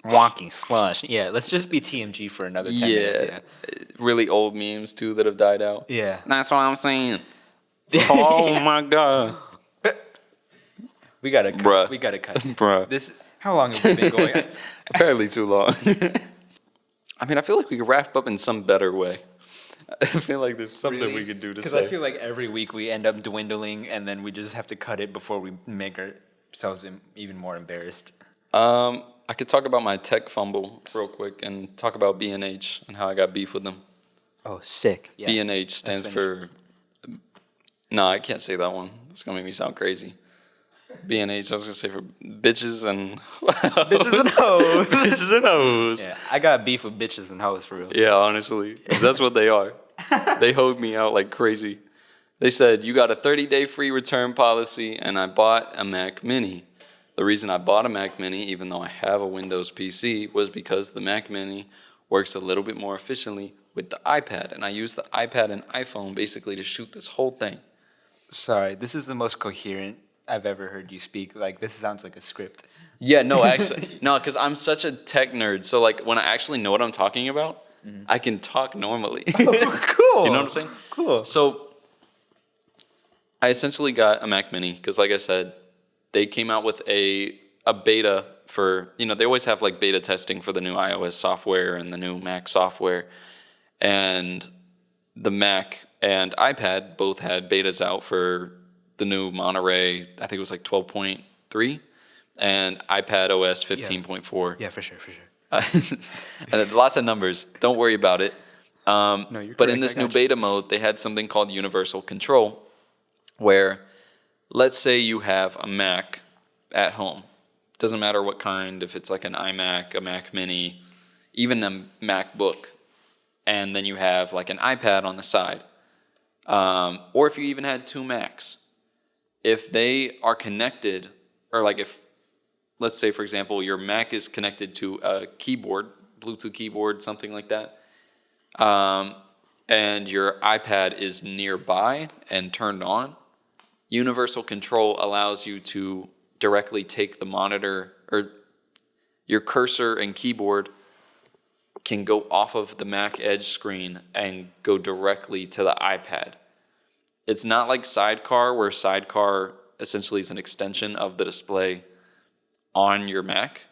Walking slush. Yeah, let's just be TMG for another 10 minutes. Yeah. Really old memes too that have died out. Yeah. That's what I'm saying. Oh my god. We gotta cut. Bruh. We gotta cut. Bruh. This. How long have we been going? Apparently too long. I mean, I feel like we could wrap up in some better way. I feel like there's something we could do to Because say. I feel like every week we end up dwindling, and then we just have to cut it before we make ourselves even more embarrassed. I could talk about my tech fumble real quick and talk about B&H and how I got beef with them. Oh, sick. Yeah. B&H stands for... No, I can't say that one. It's going to make me sound crazy. B&H, I was going to say for bitches and... Bitches and hoes. Bitches and hoes. Yeah, I got beef with bitches and hoes for real. Yeah, honestly. That's what they are. They hoed me out like crazy. They said, you got a 30-day free return policy, and I bought a Mac Mini. The reason I bought a Mac Mini, even though I have a Windows PC, was because the Mac Mini works a little bit more efficiently with the iPad. And I use the iPad and iPhone basically to shoot this whole thing. Sorry, this is the most coherent I've ever heard you speak. Like, this sounds like a script. Yeah, no, actually. No, because I'm such a tech nerd. So, like, when I actually know what I'm talking about, I can talk normally. Oh, cool. You know what I'm saying? Cool. So, I essentially got a Mac Mini because, like I said, they came out with a beta for, they always have, like, beta testing for the new iOS software and the new Mac software. And the Mac and iPad both had betas out for the new Monterey, I think it was like 12.3, and iPad OS 15.4. Yeah, for sure. And lots of numbers. Don't worry about it. You're But in correct, this I new got you. beta mode, they had something called universal control, where let's say you have a Mac at home. Doesn't matter what kind, if it's like an iMac, a Mac Mini, even a MacBook, and then you have like an iPad on the side. Or if you even had two Macs. If they are connected, or like if, let's say, for example, your Mac is connected to a keyboard, Bluetooth keyboard, something like that, and your iPad is nearby and turned on, universal control allows you to directly take the monitor, or your cursor and keyboard can go off of the Mac Edge screen and go directly to the iPad. It's not like Sidecar, where Sidecar essentially is an extension of the display on your Mac,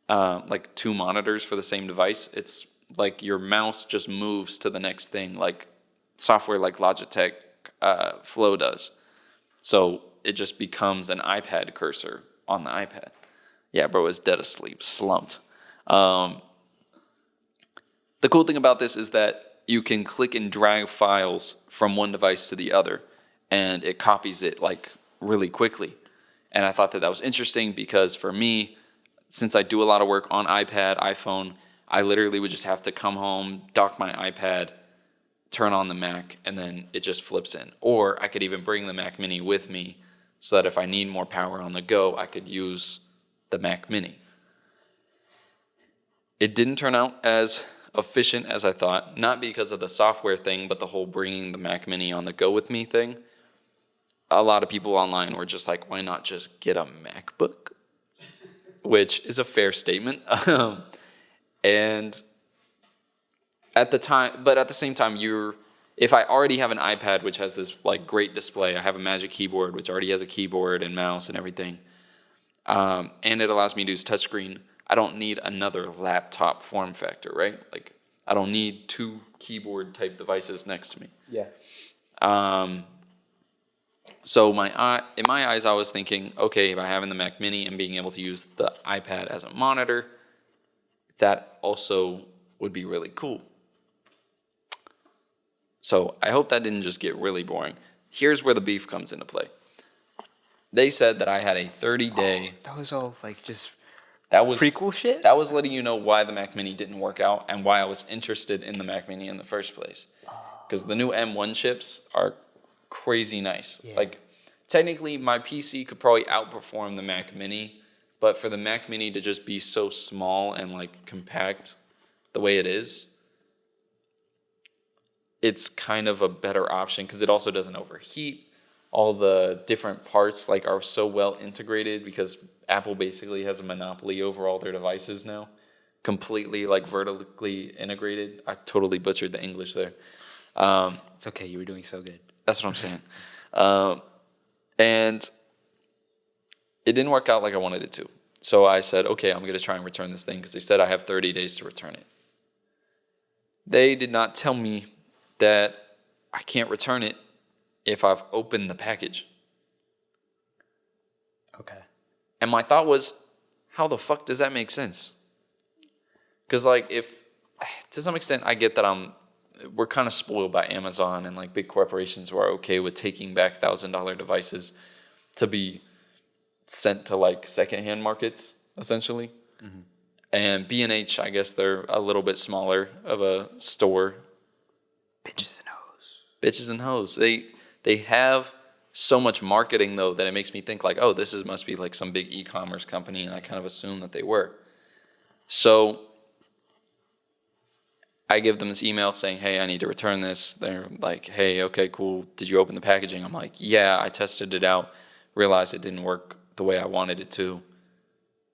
like two monitors for the same device. It's like your mouse just moves to the next thing, like software like Logitech Flow does. So it just becomes an iPad cursor on the iPad. Yeah, bro is dead asleep, slumped. The cool thing about this is that you can click and drag files from one device to the other, and it copies it like really quickly. And I thought that was interesting because for me, since I do a lot of work on iPad, iPhone, I literally would just have to come home, dock my iPad, turn on the Mac, and then it just flips in. Or I could even bring the Mac Mini with me so that if I need more power on the go, I could use the Mac Mini. It didn't turn out as efficient as I thought, not because of the software thing, but the whole bringing the Mac Mini on the go with me thing. A lot of people online were just like, why not just get a MacBook? Which is a fair statement. And at the same time, if I already have an iPad, which has this like great display, I have a Magic Keyboard, which already has a keyboard and mouse and everything, and it allows me to use touchscreen, I don't need another laptop form factor, right? Like, I don't need 2 keyboard type devices next to me. Yeah. So in my eyes, I was thinking, okay, by having the Mac Mini and being able to use the iPad as a monitor, that also would be really cool. So I hope that didn't just get really boring. Here's where the beef comes into play. They said that I had a 30-day... that was all like just that was prequel shit? That was letting you know why the Mac Mini didn't work out and why I was interested in the Mac Mini in the first place. Because the new M1 chips are crazy nice. Yeah. Like, technically, my PC could probably outperform the Mac Mini, but for the Mac Mini to just be so small and like compact the way it is, it's kind of a better option because it also doesn't overheat. All the different parts like are so well integrated because Apple basically has a monopoly over all their devices now, completely like vertically integrated. I totally butchered the English there. It's okay. You were doing so good. That's what I'm saying. And it didn't work out like I wanted it to. So I said, okay, I'm going to try and return this thing because they said I have 30 days to return it. They did not tell me that I can't return it if I've opened the package. Okay. And my thought was, how the fuck does that make sense? Because like to some extent, I get that we're kind of spoiled by Amazon and like big corporations who are okay with taking back $1,000 devices to be sent to like secondhand markets, essentially. Mm-hmm. And B&H, I guess they're a little bit smaller of a store. Bitches and hoes. Bitches and hoes. They have so much marketing though that it makes me think like, oh, must be like some big e-commerce company, and I kind of assume that they were. So I give them this email saying, hey, I need to return this. They're like, hey, okay, cool. Did you open the packaging? I'm like, yeah, I tested it out, realized it didn't work the way I wanted it to,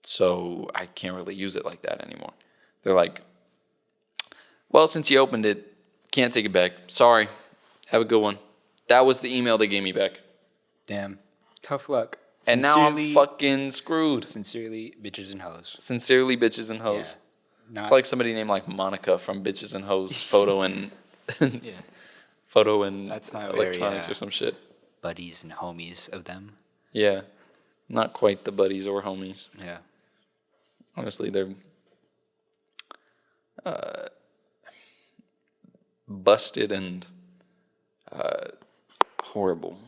so I can't really use it like that anymore. They're like, well, since you opened it, can't take it back. Sorry. Have a good one. That was the email they gave me back. Damn. Tough luck. And now I'm fucking screwed. Sincerely, bitches and hoes. Sincerely, bitches and hoes. Yeah. It's like somebody named like Monica from Bitches and Hoes Photo and Yeah. Photo and That's not electronics very, or some shit. Buddies and homies of them. Yeah. Not quite the buddies or homies. Yeah. Honestly, they're busted and horrible.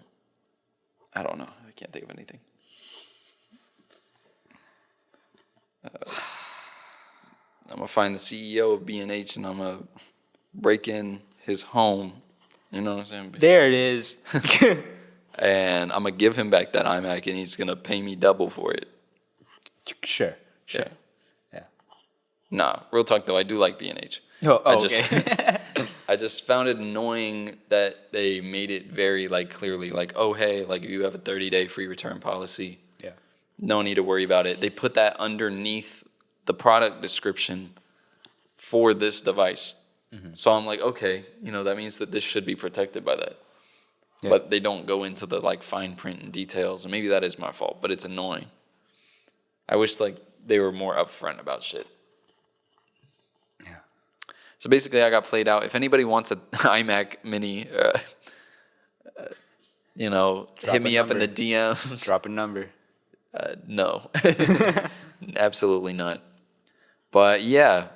I don't know. I can't think of anything. I'm going to find the CEO of B&H and I'm going to break in his home. You know what I'm saying? There it is. And I'm going to give him back that iMac and he's going to pay me double for it. Sure. Yeah. Yeah. Nah, real talk though, I do like B&H. Okay. I just found it annoying that they made it very like clearly like, oh hey, like you have a 30-day free return policy. Yeah. No need to worry about it. They put that underneath the product description for this device. Mm-hmm. So I'm like, okay, that means that this should be protected by that. Yeah. But they don't go into the like fine print and details, and maybe that is my fault, but it's annoying. I wish like they were more upfront about shit. Yeah. So basically, I got played out. If anybody wants an iMac Mini, hit me up in the DMs. Drop a number. No, absolutely not. But yeah,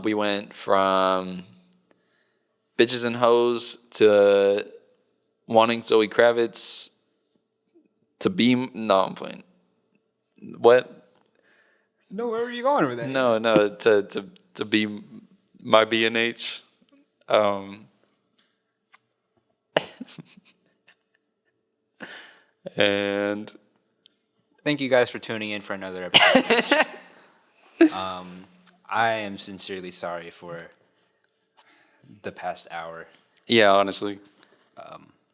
we went from bitches and hoes to wanting Zoe Kravitz to be. No, I'm playing. What? No, where are you going with that? No, to be my B&H. And thank you guys for tuning in for another episode. I am sincerely sorry for the past hour. Yeah, honestly.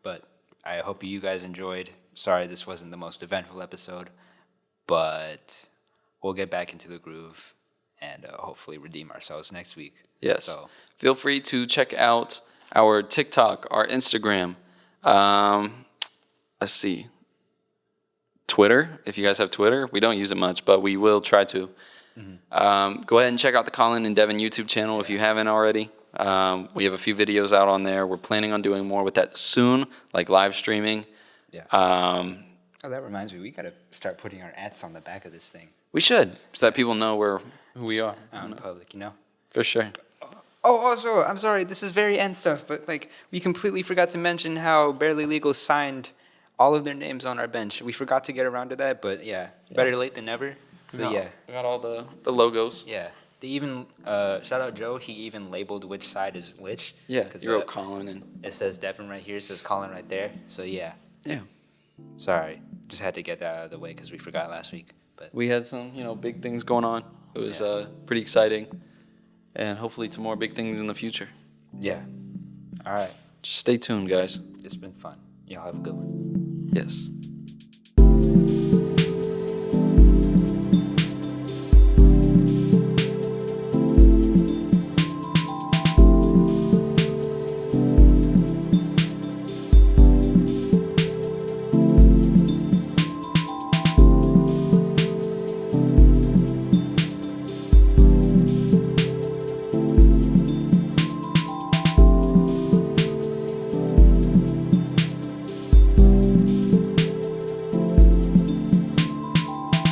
But I hope you guys enjoyed. Sorry this wasn't the most eventful episode, but we'll get back into the groove and hopefully redeem ourselves next week. Yes. So feel free to check out our TikTok, our Instagram. Let's see. Twitter, if you guys have Twitter. We don't use it much, but we will try to. Go ahead and check out the Colin and Devin YouTube channel if you haven't already. We have a few videos out on there. We're planning on doing more with that soon, like live streaming. Yeah. Oh, that reminds me. We got to start putting our ads on the back of this thing. We should, so that people know who we are. Out in public, you know? For sure. Oh, also, I'm sorry, this is very end stuff, but, like, we completely forgot to mention how Barely Legal signed all of their names on our bench. We forgot to get around to that, but, yeah, better late than never. So, yeah. We got all the logos. Yeah. They even, shout out Joe, he even labeled which side is which. Yeah, you wrote Colin and... It says Devin right here, it says Colin right there. So, yeah. Yeah. Sorry. Just had to get that out of the way because we forgot last week. But we had some, big things going on. It was pretty exciting. And hopefully to more big things in the future. Yeah. All right. Just stay tuned, guys. It's been fun. Y'all have a good one. Yes.